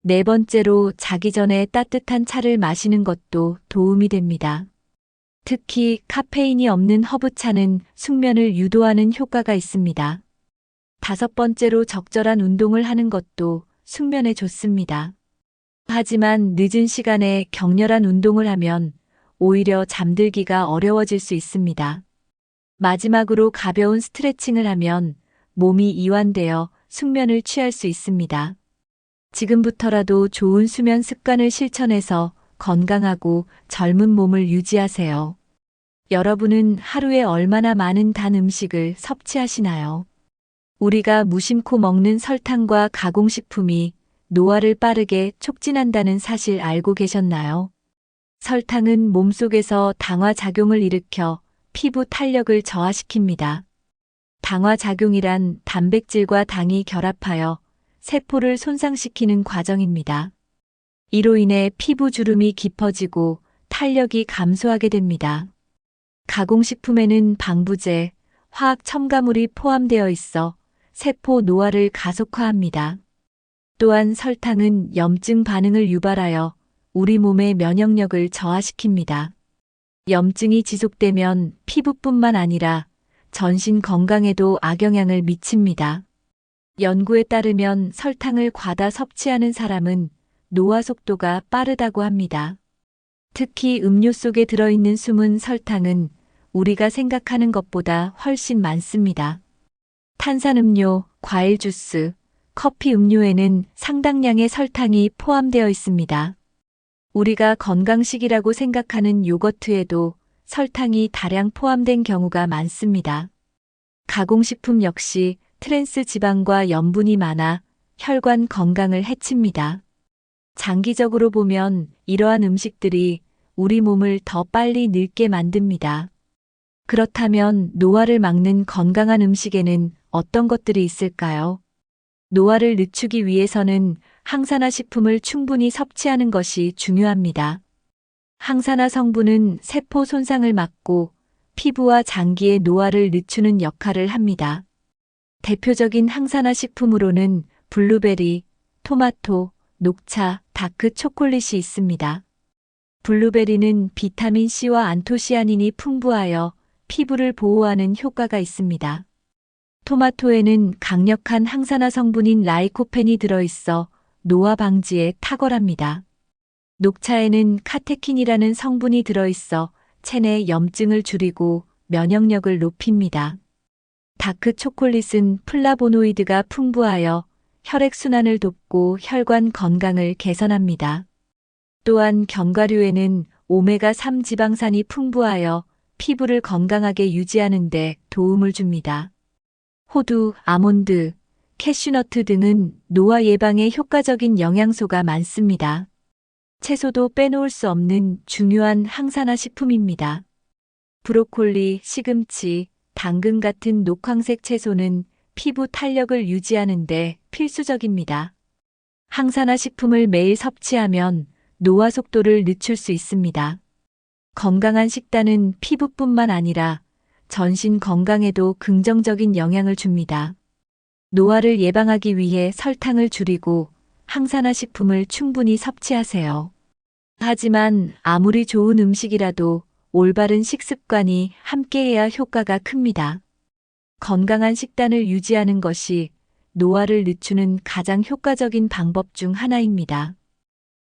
S1: 네 번째로 자기 전에 따뜻한 차를 마시는 것도 도움이 됩니다. 특히 카페인이 없는 허브차는 숙면을 유도하는 효과가 있습니다. 다섯 번째로 적절한 운동을 하는 것도 숙면에 좋습니다. 하지만 늦은 시간에 격렬한 운동을 하면 오히려 잠들기가 어려워질 수 있습니다. 마지막으로 가벼운 스트레칭을 하면 몸이 이완되어 숙면을 취할 수 있습니다. 지금부터라도 좋은 수면 습관을 실천해서 건강하고 젊은 몸을 유지하세요. 여러분은 하루에 얼마나 많은 단 음식을 섭취하시나요? 우리가 무심코 먹는 설탕과 가공식품이 노화를 빠르게 촉진한다는 사실 알고 계셨나요? 설탕은 몸속에서 당화 작용을 일으켜 피부 탄력을 저하시킵니다. 당화 작용이란 단백질과 당이 결합하여 세포를 손상시키는 과정입니다. 이로 인해 피부 주름이 깊어지고 탄력이 감소하게 됩니다. 가공식품에는 방부제, 화학 첨가물이 포함되어 있어 세포 노화를 가속화합니다. 또한 설탕은 염증 반응을 유발하여 우리 몸의 면역력을 저하시킵니다. 염증이 지속되면 피부뿐만 아니라 전신 건강에도 악영향을 미칩니다. 연구에 따르면 설탕을 과다 섭취하는 사람은 노화 속도가 빠르다고 합니다. 특히 음료 속에 들어있는 숨은 설탕은 우리가 생각하는 것보다 훨씬 많습니다. 탄산음료, 과일 주스, 커피 음료에는 상당량의 설탕이 포함되어 있습니다. 우리가 건강식이라고 생각하는 요거트에도 설탕이 다량 포함된 경우가 많습니다. 가공식품 역시 트랜스 지방과 염분이 많아 혈관 건강을 해칩니다. 장기적으로 보면 이러한 음식들이 우리 몸을 더 빨리 늙게 만듭니다. 그렇다면 노화를 막는 건강한 음식에는 어떤 것들이 있을까요? 노화를 늦추기 위해서는 항산화 식품을 충분히 섭취하는 것이 중요합니다. 항산화 성분은 세포 손상을 막고 피부와 장기의 노화를 늦추는 역할을 합니다. 대표적인 항산화 식품으로는 블루베리, 토마토, 녹차, 다크 초콜릿이 있습니다. 블루베리는 비타민 C와 안토시아닌이 풍부하여 피부를 보호하는 효과가 있습니다. 토마토에는 강력한 항산화 성분인 라이코펜이 들어있어 노화 방지에 탁월합니다. 녹차에는 카테킨이라는 성분이 들어있어 체내 염증을 줄이고 면역력을 높입니다. 다크 초콜릿은 플라보노이드가 풍부하여 혈액순환을 돕고 혈관 건강을 개선합니다. 또한 견과류에는 오메가3 지방산이 풍부하여 피부를 건강하게 유지하는 데 도움을 줍니다. 호두, 아몬드, 캐슈너트 등은 노화 예방에 효과적인 영양소가 많습니다. 채소도 빼놓을 수 없는 중요한 항산화 식품입니다. 브로콜리, 시금치, 당근 같은 녹황색 채소는 피부 탄력을 유지하는 데 필수적입니다. 항산화 식품을 매일 섭취하면 노화 속도를 늦출 수 있습니다. 건강한 식단은 피부뿐만 아니라 전신 건강에도 긍정적인 영향을 줍니다. 노화를 예방하기 위해 설탕을 줄이고 항산화 식품을 충분히 섭취하세요. 하지만 아무리 좋은 음식이라도 올바른 식습관이 함께해야 효과가 큽니다. 건강한 식단을 유지하는 것이 노화를 늦추는 가장 효과적인 방법 중 하나입니다.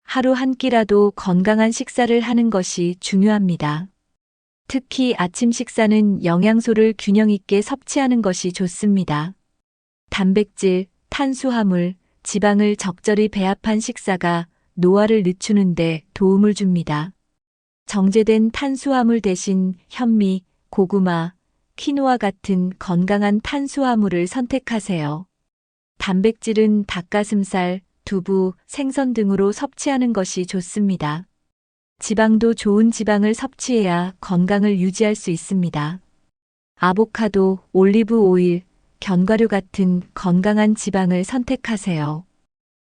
S1: 하루 한 끼라도 건강한 식사를 하는 것이 중요합니다. 특히 아침 식사는 영양소를 균형 있게 섭취하는 것이 좋습니다. 단백질, 탄수화물, 지방을 적절히 배합한 식사가 노화를 늦추는데 도움을 줍니다. 정제된 탄수화물 대신 현미, 고구마, 키노아 같은 건강한 탄수화물을 선택하세요. 단백질은 닭가슴살, 두부, 생선 등으로 섭취하는 것이 좋습니다. 지방도 좋은 지방을 섭취해야 건강을 유지할 수 있습니다. 아보카도, 올리브 오일, 견과류 같은 건강한 지방을 선택하세요.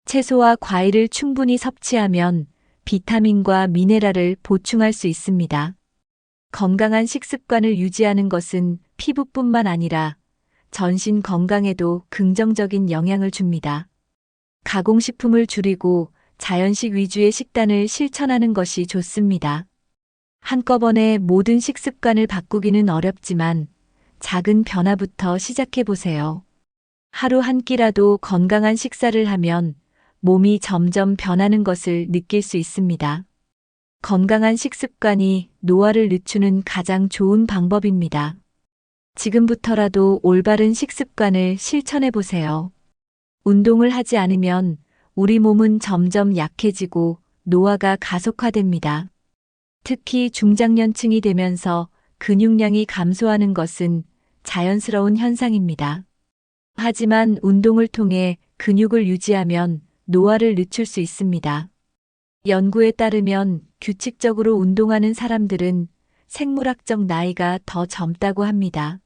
S1: 채소와 과일을 충분히 섭취하면 비타민과 미네랄을 보충할 수 있습니다. 건강한 식습관을 유지하는 것은 피부뿐만 아니라 전신 건강에도 긍정적인 영향을 줍니다. 가공식품을 줄이고 자연식 위주의 식단을 실천하는 것이 좋습니다. 한꺼번에 모든 식습관을 바꾸기는 어렵지만 작은 변화부터 시작해 보세요. 하루 한 끼라도 건강한 식사를 하면 몸이 점점 변하는 것을 느낄 수 있습니다. 건강한 식습관이 노화를 늦추는 가장 좋은 방법입니다. 지금부터라도 올바른 식습관을 실천해 보세요. 운동을 하지 않으면 우리 몸은 점점 약해지고 노화가 가속화됩니다. 특히 중장년층이 되면서 근육량이 감소하는 것은 자연스러운 현상입니다. 하지만 운동을 통해 근육을 유지하면 노화를 늦출 수 있습니다. 연구에 따르면 규칙적으로 운동하는 사람들은 생물학적 나이가 더 젊다고 합니다.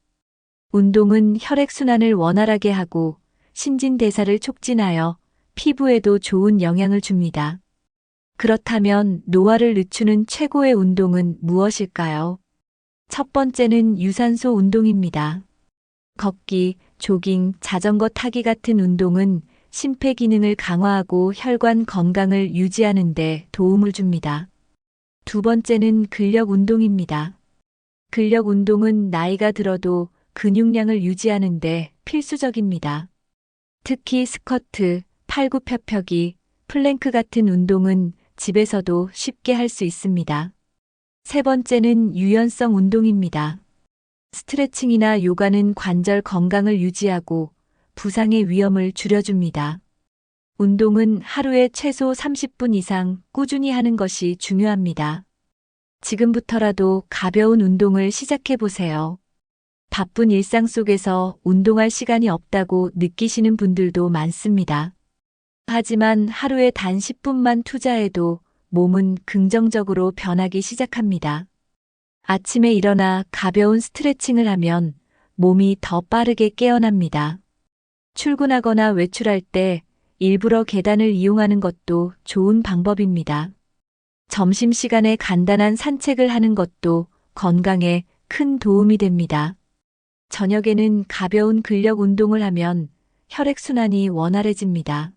S1: 운동은 혈액순환을 원활하게 하고 신진대사를 촉진하여 피부에도 좋은 영향을 줍니다. 그렇다면 노화를 늦추는 최고의 운동은 무엇일까요? 첫 번째는 유산소 운동입니다. 걷기, 조깅, 자전거 타기 같은 운동은 심폐기능을 강화하고 혈관 건강을 유지하는 데 도움을 줍니다. 두 번째는 근력 운동입니다. 근력 운동은 나이가 들어도 근육량을 유지하는 데 필수적입니다. 특히 스쿼트, 팔굽혀펴기, 플랭크 같은 운동은 집에서도 쉽게 할 수 있습니다. 세 번째는 유연성 운동입니다. 스트레칭이나 요가는 관절 건강을 유지하고 부상의 위험을 줄여줍니다. 운동은 하루에 최소 30분 이상 꾸준히 하는 것이 중요합니다. 지금부터라도 가벼운 운동을 시작해 보세요. 바쁜 일상 속에서 운동할 시간이 없다고 느끼시는 분들도 많습니다. 하지만 하루에 단 10분만 투자해도 몸은 긍정적으로 변하기 시작합니다. 아침에 일어나 가벼운 스트레칭을 하면 몸이 더 빠르게 깨어납니다. 출근하거나 외출할 때 일부러 계단을 이용하는 것도 좋은 방법입니다. 점심시간에 간단한 산책을 하는 것도 건강에 큰 도움이 됩니다. 저녁에는 가벼운 근력 운동을 하면 혈액순환이 원활해집니다.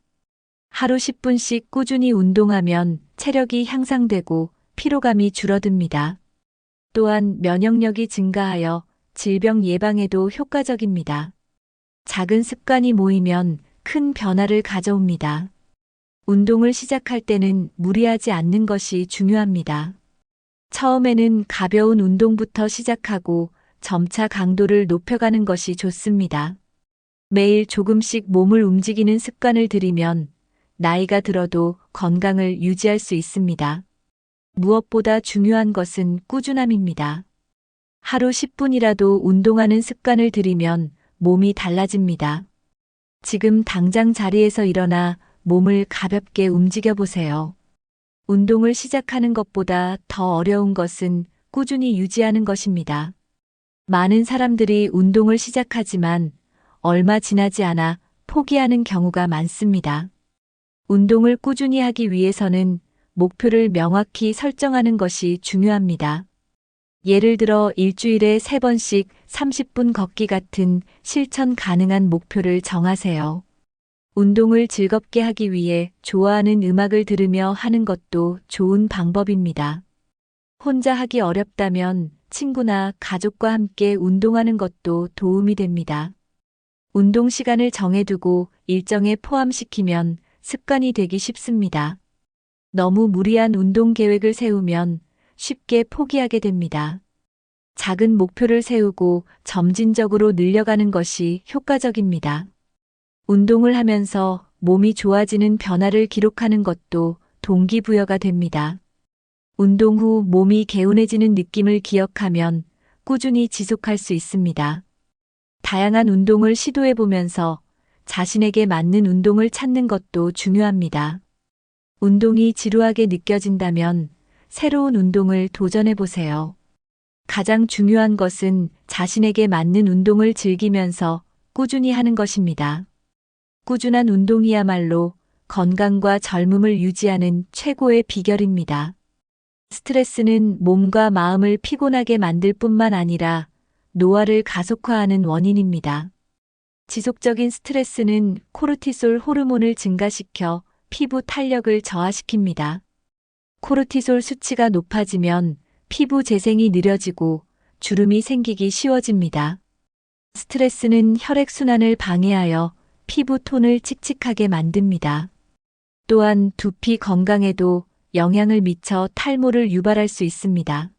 S1: 하루 10분씩 꾸준히 운동하면 체력이 향상되고 피로감이 줄어듭니다. 또한 면역력이 증가하여 질병 예방에도 효과적입니다. 작은 습관이 모이면 큰 변화를 가져옵니다. 운동을 시작할 때는 무리하지 않는 것이 중요합니다. 처음에는 가벼운 운동부터 시작하고 점차 강도를 높여가는 것이 좋습니다. 매일 조금씩 몸을 움직이는 습관을 들이면 나이가 들어도 건강을 유지할 수 있습니다. 무엇보다 중요한 것은 꾸준함입니다. 하루 10분이라도 운동하는 습관을 들이면 몸이 달라집니다. 지금 당장 자리에서 일어나 몸을 가볍게 움직여 보세요. 운동을 시작하는 것보다 더 어려운 것은 꾸준히 유지하는 것입니다. 많은 사람들이 운동을 시작하지만 얼마 지나지 않아 포기하는 경우가 많습니다. 운동을 꾸준히 하기 위해서는 목표를 명확히 설정하는 것이 중요합니다. 예를 들어 일주일에 3번씩 30분 걷기 같은 실천 가능한 목표를 정하세요. 운동을 즐겁게 하기 위해 좋아하는 음악을 들으며 하는 것도 좋은 방법입니다. 혼자 하기 어렵다면 친구나 가족과 함께 운동하는 것도 도움이 됩니다. 운동 시간을 정해두고 일정에 포함시키면 습관이 되기 쉽습니다. 너무 무리한 운동 계획을 세우면 쉽게 포기하게 됩니다. 작은 목표를 세우고 점진적으로 늘려가는 것이 효과적입니다. 운동을 하면서 몸이 좋아지는 변화를 기록하는 것도 동기부여가 됩니다. 운동 후 몸이 개운해지는 느낌을 기억하면 꾸준히 지속할 수 있습니다. 다양한 운동을 시도해 보면서 자신에게 맞는 운동을 찾는 것도 중요합니다. 운동이 지루하게 느껴진다면 새로운 운동을 도전해 보세요. 가장 중요한 것은 자신에게 맞는 운동을 즐기면서 꾸준히 하는 것입니다. 꾸준한 운동이야말로 건강과 젊음을 유지하는 최고의 비결입니다. 스트레스는 몸과 마음을 피곤하게 만들 뿐만 아니라 노화를 가속화하는 원인입니다. 지속적인 스트레스는 코르티솔 호르몬을 증가시켜 피부 탄력을 저하시킵니다. 코르티솔 수치가 높아지면 피부 재생이 느려지고 주름이 생기기 쉬워집니다. 스트레스는 혈액순환을 방해하여 피부 톤을 칙칙하게 만듭니다. 또한 두피 건강에도 영향을 미쳐 탈모를 유발할 수 있습니다.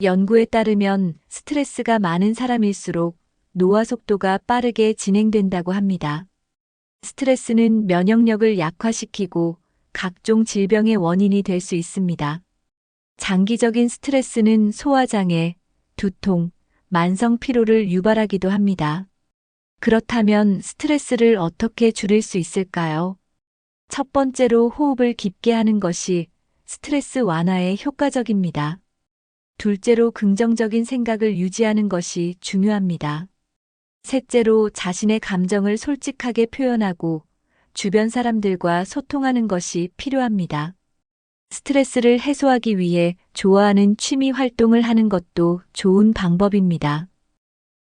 S1: 연구에 따르면 스트레스가 많은 사람일수록 노화 속도가 빠르게 진행된다고 합니다. 스트레스는 면역력을 약화시키고 각종 질병의 원인이 될 수 있습니다. 장기적인 스트레스는 소화장애, 두통, 만성 피로를 유발하기도 합니다. 그렇다면 스트레스를 어떻게 줄일 수 있을까요? 첫 번째로 호흡을 깊게 하는 것이 스트레스 완화에 효과적입니다. 둘째로 긍정적인 생각을 유지하는 것이 중요합니다. 셋째로 자신의 감정을 솔직하게 표현하고 주변 사람들과 소통하는 것이 필요합니다. 스트레스를 해소하기 위해 좋아하는 취미 활동을 하는 것도 좋은 방법입니다.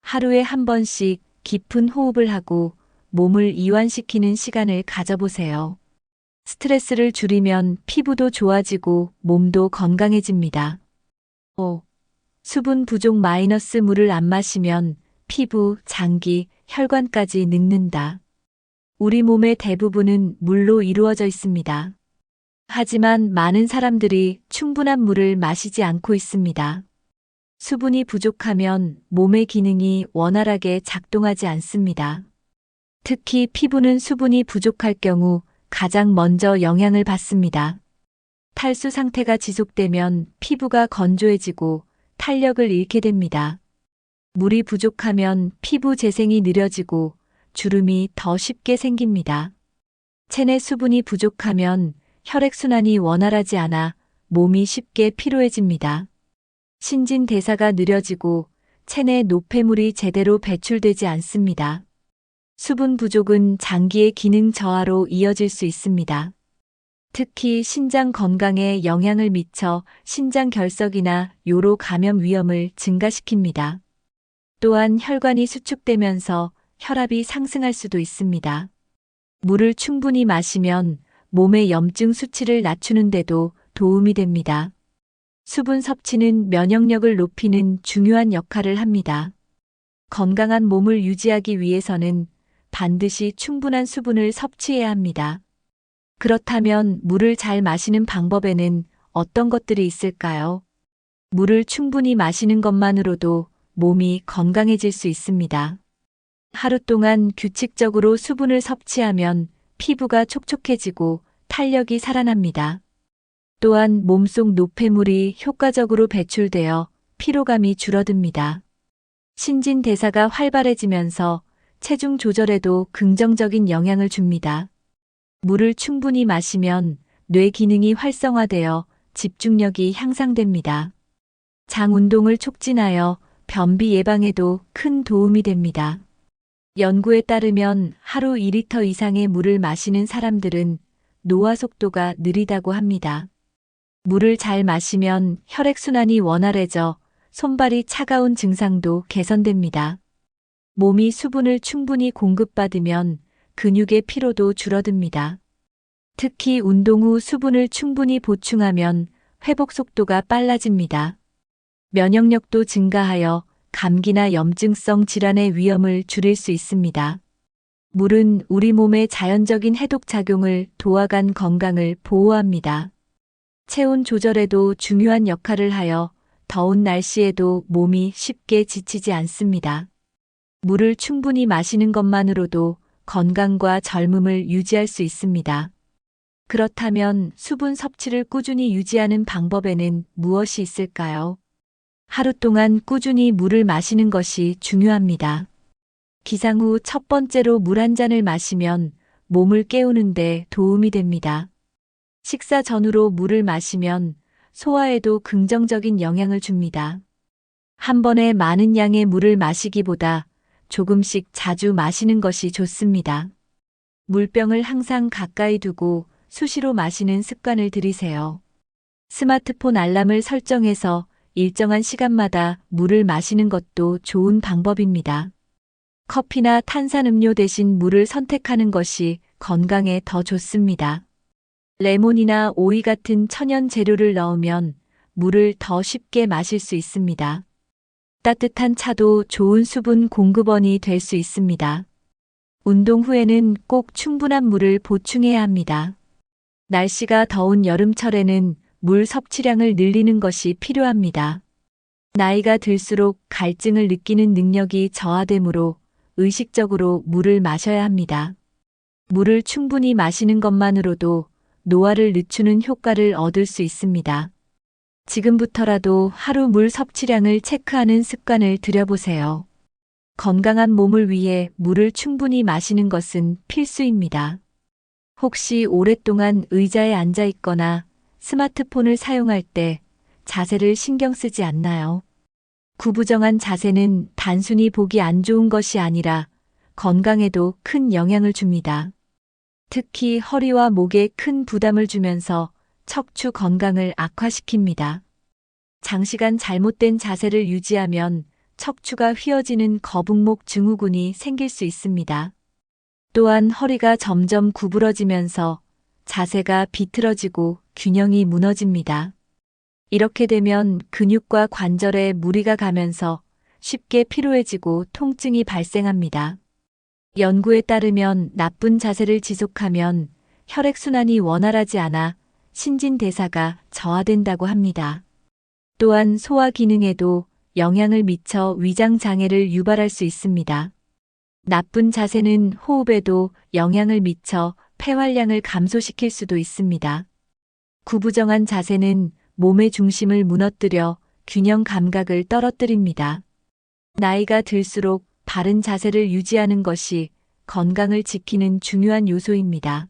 S1: 하루에 한 번씩 깊은 호흡을 하고 몸을 이완시키는 시간을 가져보세요. 스트레스를 줄이면 피부도 좋아지고 몸도 건강해집니다. 5. 수분 부족 마이너스 물을 안 마시면 피부, 장기, 혈관까지 늙는다. 우리 몸의 대부분은 물로 이루어져 있습니다. 하지만 많은 사람들이 충분한 물을 마시지 않고 있습니다. 수분이 부족하면 몸의 기능이 원활하게 작동하지 않습니다. 특히 피부는 수분이 부족할 경우 가장 먼저 영향을 받습니다. 탈수 상태가 지속되면 피부가 건조해지고 탄력을 잃게 됩니다. 물이 부족하면 피부 재생이 느려지고 주름이 더 쉽게 생깁니다. 체내 수분이 부족하면 혈액순환이 원활하지 않아 몸이 쉽게 피로해집니다. 신진대사가 느려지고 체내 노폐물이 제대로 배출되지 않습니다. 수분 부족은 장기의 기능 저하로 이어질 수 있습니다. 특히 신장 건강에 영향을 미쳐 신장 결석이나 요로 감염 위험을 증가시킵니다. 또한 혈관이 수축되면서 혈압이 상승할 수도 있습니다. 물을 충분히 마시면 몸의 염증 수치를 낮추는 데도 도움이 됩니다. 수분 섭취는 면역력을 높이는 중요한 역할을 합니다. 건강한 몸을 유지하기 위해서는 반드시 충분한 수분을 섭취해야 합니다. 그렇다면 물을 잘 마시는 방법에는 어떤 것들이 있을까요? 물을 충분히 마시는 것만으로도 몸이 건강해질 수 있습니다. 하루 동안 규칙적으로 수분을 섭취하면 피부가 촉촉해지고 탄력이 살아납니다. 또한 몸속 노폐물이 효과적으로 배출되어 피로감이 줄어듭니다. 신진대사가 활발해지면서 체중 조절에도 긍정적인 영향을 줍니다. 물을 충분히 마시면 뇌 기능이 활성화되어 집중력이 향상됩니다. 장 운동을 촉진하여 변비 예방에도 큰 도움이 됩니다. 연구에 따르면 하루 2리터 이상의 물을 마시는 사람들은 노화 속도가 느리다고 합니다. 물을 잘 마시면 혈액순환이 원활해져 손발이 차가운 증상도 개선됩니다. 몸이 수분을 충분히 공급받으면 근육의 피로도 줄어듭니다. 특히 운동 후 수분을 충분히 보충하면 회복 속도가 빨라집니다. 면역력도 증가하여 감기나 염증성 질환의 위험을 줄일 수 있습니다. 물은 우리 몸의 자연적인 해독 작용을 도와간 건강을 보호합니다. 체온 조절에도 중요한 역할을 하여 더운 날씨에도 몸이 쉽게 지치지 않습니다. 물을 충분히 마시는 것만으로도 건강과 젊음을 유지할 수 있습니다. 그렇다면 수분 섭취를 꾸준히 유지하는 방법에는 무엇이 있을까요? 하루 동안 꾸준히 물을 마시는 것이 중요합니다. 기상 후 첫 번째로 물 한 잔을 마시면 몸을 깨우는데 도움이 됩니다. 식사 전후로 물을 마시면 소화에도 긍정적인 영향을 줍니다. 한 번에 많은 양의 물을 마시기보다 조금씩 자주 마시는 것이 좋습니다. 물병을 항상 가까이 두고 수시로 마시는 습관을 들이세요. 스마트폰 알람을 설정해서 일정한 시간마다 물을 마시는 것도 좋은 방법입니다. 커피나 탄산음료 대신 물을 선택하는 것이 건강에 더 좋습니다. 레몬이나 오이 같은 천연 재료를 넣으면 물을 더 쉽게 마실 수 있습니다. 따뜻한 차도 좋은 수분 공급원이 될 수 있습니다. 운동 후에는 꼭 충분한 물을 보충해야 합니다. 날씨가 더운 여름철에는 물 섭취량을 늘리는 것이 필요합니다. 나이가 들수록 갈증을 느끼는 능력이 저하되므로 의식적으로 물을 마셔야 합니다. 물을 충분히 마시는 것만으로도 노화를 늦추는 효과를 얻을 수 있습니다. 지금부터라도 하루 물 섭취량을 체크하는 습관을 들여보세요. 건강한 몸을 위해 물을 충분히 마시는 것은 필수입니다. 혹시 오랫동안 의자에 앉아 있거나 스마트폰을 사용할 때 자세를 신경 쓰지 않나요? 구부정한 자세는 단순히 보기 안 좋은 것이 아니라 건강에도 큰 영향을 줍니다. 특히 허리와 목에 큰 부담을 주면서 척추 건강을 악화시킵니다. 장시간 잘못된 자세를 유지하면 척추가 휘어지는 거북목 증후군이 생길 수 있습니다. 또한 허리가 점점 구부러지면서 자세가 비틀어지고 균형이 무너집니다. 이렇게 되면 근육과 관절에 무리가 가면서 쉽게 피로해지고 통증이 발생합니다. 연구에 따르면 나쁜 자세를 지속하면 혈액순환이 원활하지 않아 신진대사가 저하된다고 합니다. 또한 소화 기능에도 영향을 미쳐 위장 장애를 유발할 수 있습니다. 나쁜 자세는 호흡에도 영향을 미쳐 폐활량을 감소시킬 수도 있습니다. 구부정한 자세는 몸의 중심을 무너뜨려 균형 감각을 떨어뜨립니다. 나이가 들수록 바른 자세를 유지하는 것이 건강을 지키는 중요한 요소입니다.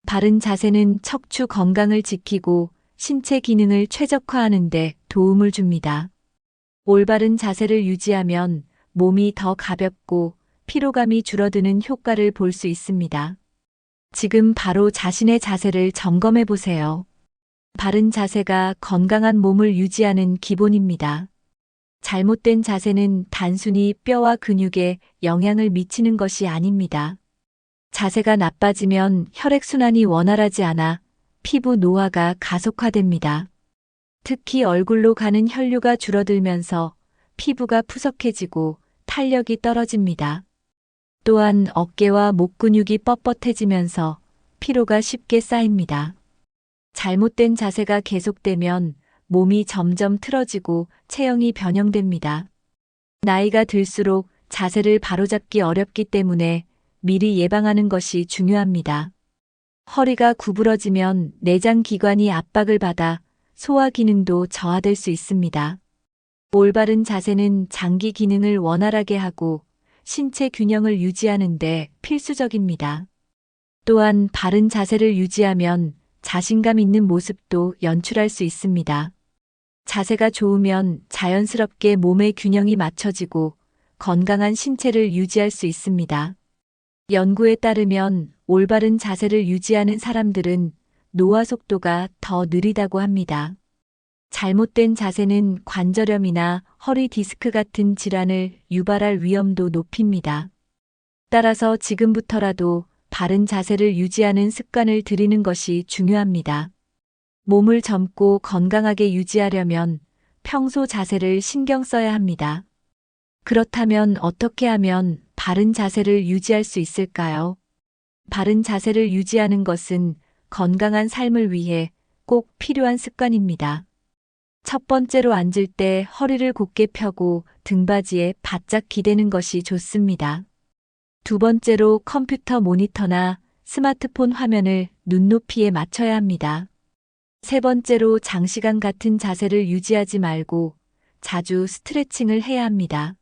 S1: 바른 자세는 척추 건강을 지키고 신체 기능을 최적화하는 데 도움을 줍니다. 올바른 자세를 유지하면 몸이 더 가볍고 피로감이 줄어드는 효과를 볼 수 있습니다. 지금 바로 자신의 자세를 점검해 보세요. 바른 자세가 건강한 몸을 유지하는 기본입니다. 잘못된 자세는 단순히 뼈와 근육에 영향을 미치는 것이 아닙니다. 자세가 나빠지면 혈액순환이 원활하지 않아 피부 노화가 가속화됩니다. 특히 얼굴로 가는 혈류가 줄어들면서 피부가 푸석해지고 탄력이 떨어집니다. 또한 어깨와 목 근육이 뻣뻣해지면서 피로가 쉽게 쌓입니다. 잘못된 자세가 계속되면 몸이 점점 틀어지고 체형이 변형됩니다. 나이가 들수록 자세를 바로잡기 어렵기 때문에 미리 예방하는 것이 중요합니다. 허리가 구부러지면 내장 기관이 압박을 받아 소화 기능도 저하될 수 있습니다. 올바른 자세는 장기 기능을 원활하게 하고 신체 균형을 유지하는 데 필수적입니다. 또한 바른 자세를 유지하면 자신감 있는 모습도 연출할 수 있습니다. 자세가 좋으면 자연스럽게 몸의 균형이 맞춰지고 건강한 신체를 유지할 수 있습니다. 연구에 따르면 올바른 자세를 유지하는 사람들은 노화 속도가 더 느리다고 합니다. 잘못된 자세는 관절염이나 허리 디스크 같은 질환을 유발할 위험도 높입니다. 따라서 지금부터라도 바른 자세를 유지하는 습관을 들이는 것이 중요합니다. 몸을 젊고 건강하게 유지하려면 평소 자세를 신경 써야 합니다. 그렇다면 어떻게 하면 바른 자세를 유지할 수 있을까요? 바른 자세를 유지하는 것은 건강한 삶을 위해 꼭 필요한 습관입니다. 첫 번째로 앉을 때 허리를 곧게 펴고 등받이에 바짝 기대는 것이 좋습니다. 두 번째로 컴퓨터 모니터나 스마트폰 화면을 눈높이에 맞춰야 합니다. 세 번째로 장시간 같은 자세를 유지하지 말고 자주 스트레칭을 해야 합니다.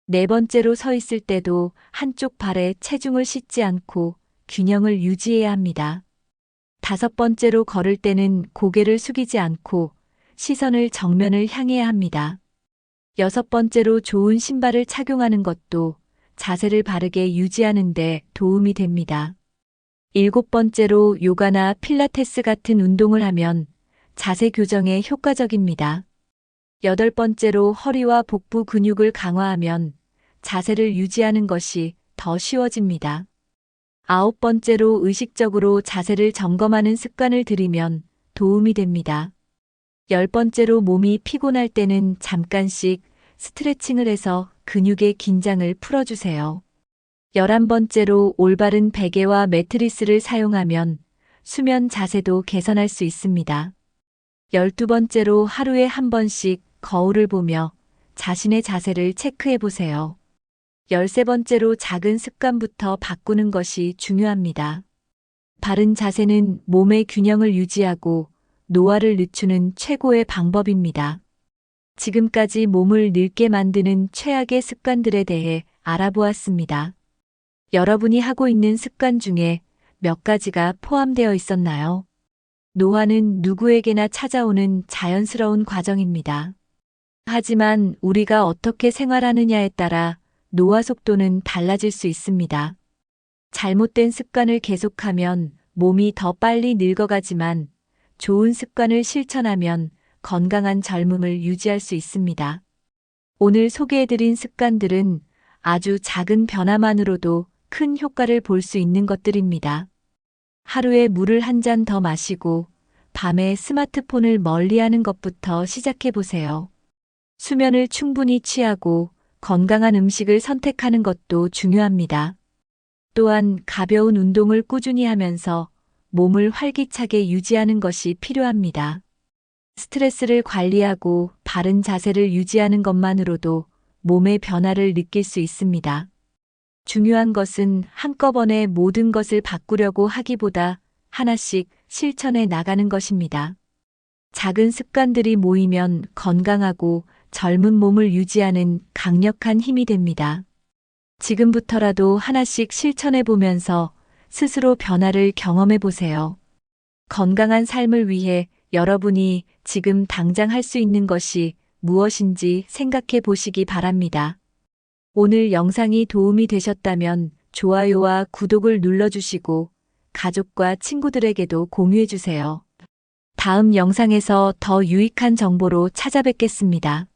S1: 네 번째로 서 있을 때도 한쪽 발에 체중을 싣지 않고 균형을 유지해야 합니다. 다섯 번째로 걸을 때는 고개를 숙이지 않고 시선을 정면을 향해야 합니다. 여섯 번째로 좋은 신발을 착용하는 것도 자세를 바르게 유지하는 데 도움이 됩니다. 일곱 번째로 요가나 필라테스 같은 운동을 하면 자세 교정에 효과적입니다. 여덟 번째로 허리와 복부 근육을 강화하면 자세를 유지하는 것이 더 쉬워집니다. 아홉 번째로 의식적으로 자세를 점검하는 습관을 들이면 도움이 됩니다. 열 번째로 몸이 피곤할 때는 잠깐씩 스트레칭을 해서 근육의 긴장을 풀어주세요. 11번째로 올바른 베개와 매트리스를 사용하면 수면 자세도 개선할 수 있습니다. 12번째로 하루에 한 번씩 거울을 보며 자신의 자세를 체크해 보세요. 13번째로 작은 습관부터 바꾸는 것이 중요합니다. 바른 자세는 몸의 균형을 유지하고 노화를 늦추는 최고의 방법입니다. 지금까지 몸을 늙게 만드는 최악의 습관들에 대해 알아보았습니다. 여러분이 하고 있는 습관 중에 몇 가지가 포함되어 있었나요? 노화는 누구에게나 찾아오는 자연스러운 과정입니다. 하지만 우리가 어떻게 생활하느냐에 따라 노화 속도는 달라질 수 있습니다. 잘못된 습관을 계속하면 몸이 더 빨리 늙어가지만 좋은 습관을 실천하면 건강한 젊음을 유지할 수 있습니다. 오늘 소개해드린 습관들은 아주 작은 변화만으로도 큰 효과를 볼 수 있는 것들입니다. 하루에 물을 한 잔 더 마시고 밤에 스마트폰을 멀리하는 것부터 시작해 보세요. 수면을 충분히 취하고 건강한 음식을 선택하는 것도 중요합니다. 또한 가벼운 운동을 꾸준히 하면서 몸을 활기차게 유지하는 것이 필요합니다. 스트레스를 관리하고 바른 자세를 유지하는 것만으로도 몸의 변화를 느낄 수 있습니다. 중요한 것은 한꺼번에 모든 것을 바꾸려고 하기보다 하나씩 실천해 나가는 것입니다. 작은 습관들이 모이면 건강하고 젊은 몸을 유지하는 강력한 힘이 됩니다. 지금부터라도 하나씩 실천해 보면서 스스로 변화를 경험해 보세요. 건강한 삶을 위해 여러분이 지금 당장 할 수 있는 것이 무엇인지 생각해 보시기 바랍니다. 오늘 영상이 도움이 되셨다면 좋아요와 구독을 눌러주시고 가족과 친구들에게도 공유해 주세요. 다음 영상에서 더 유익한 정보로 찾아뵙겠습니다.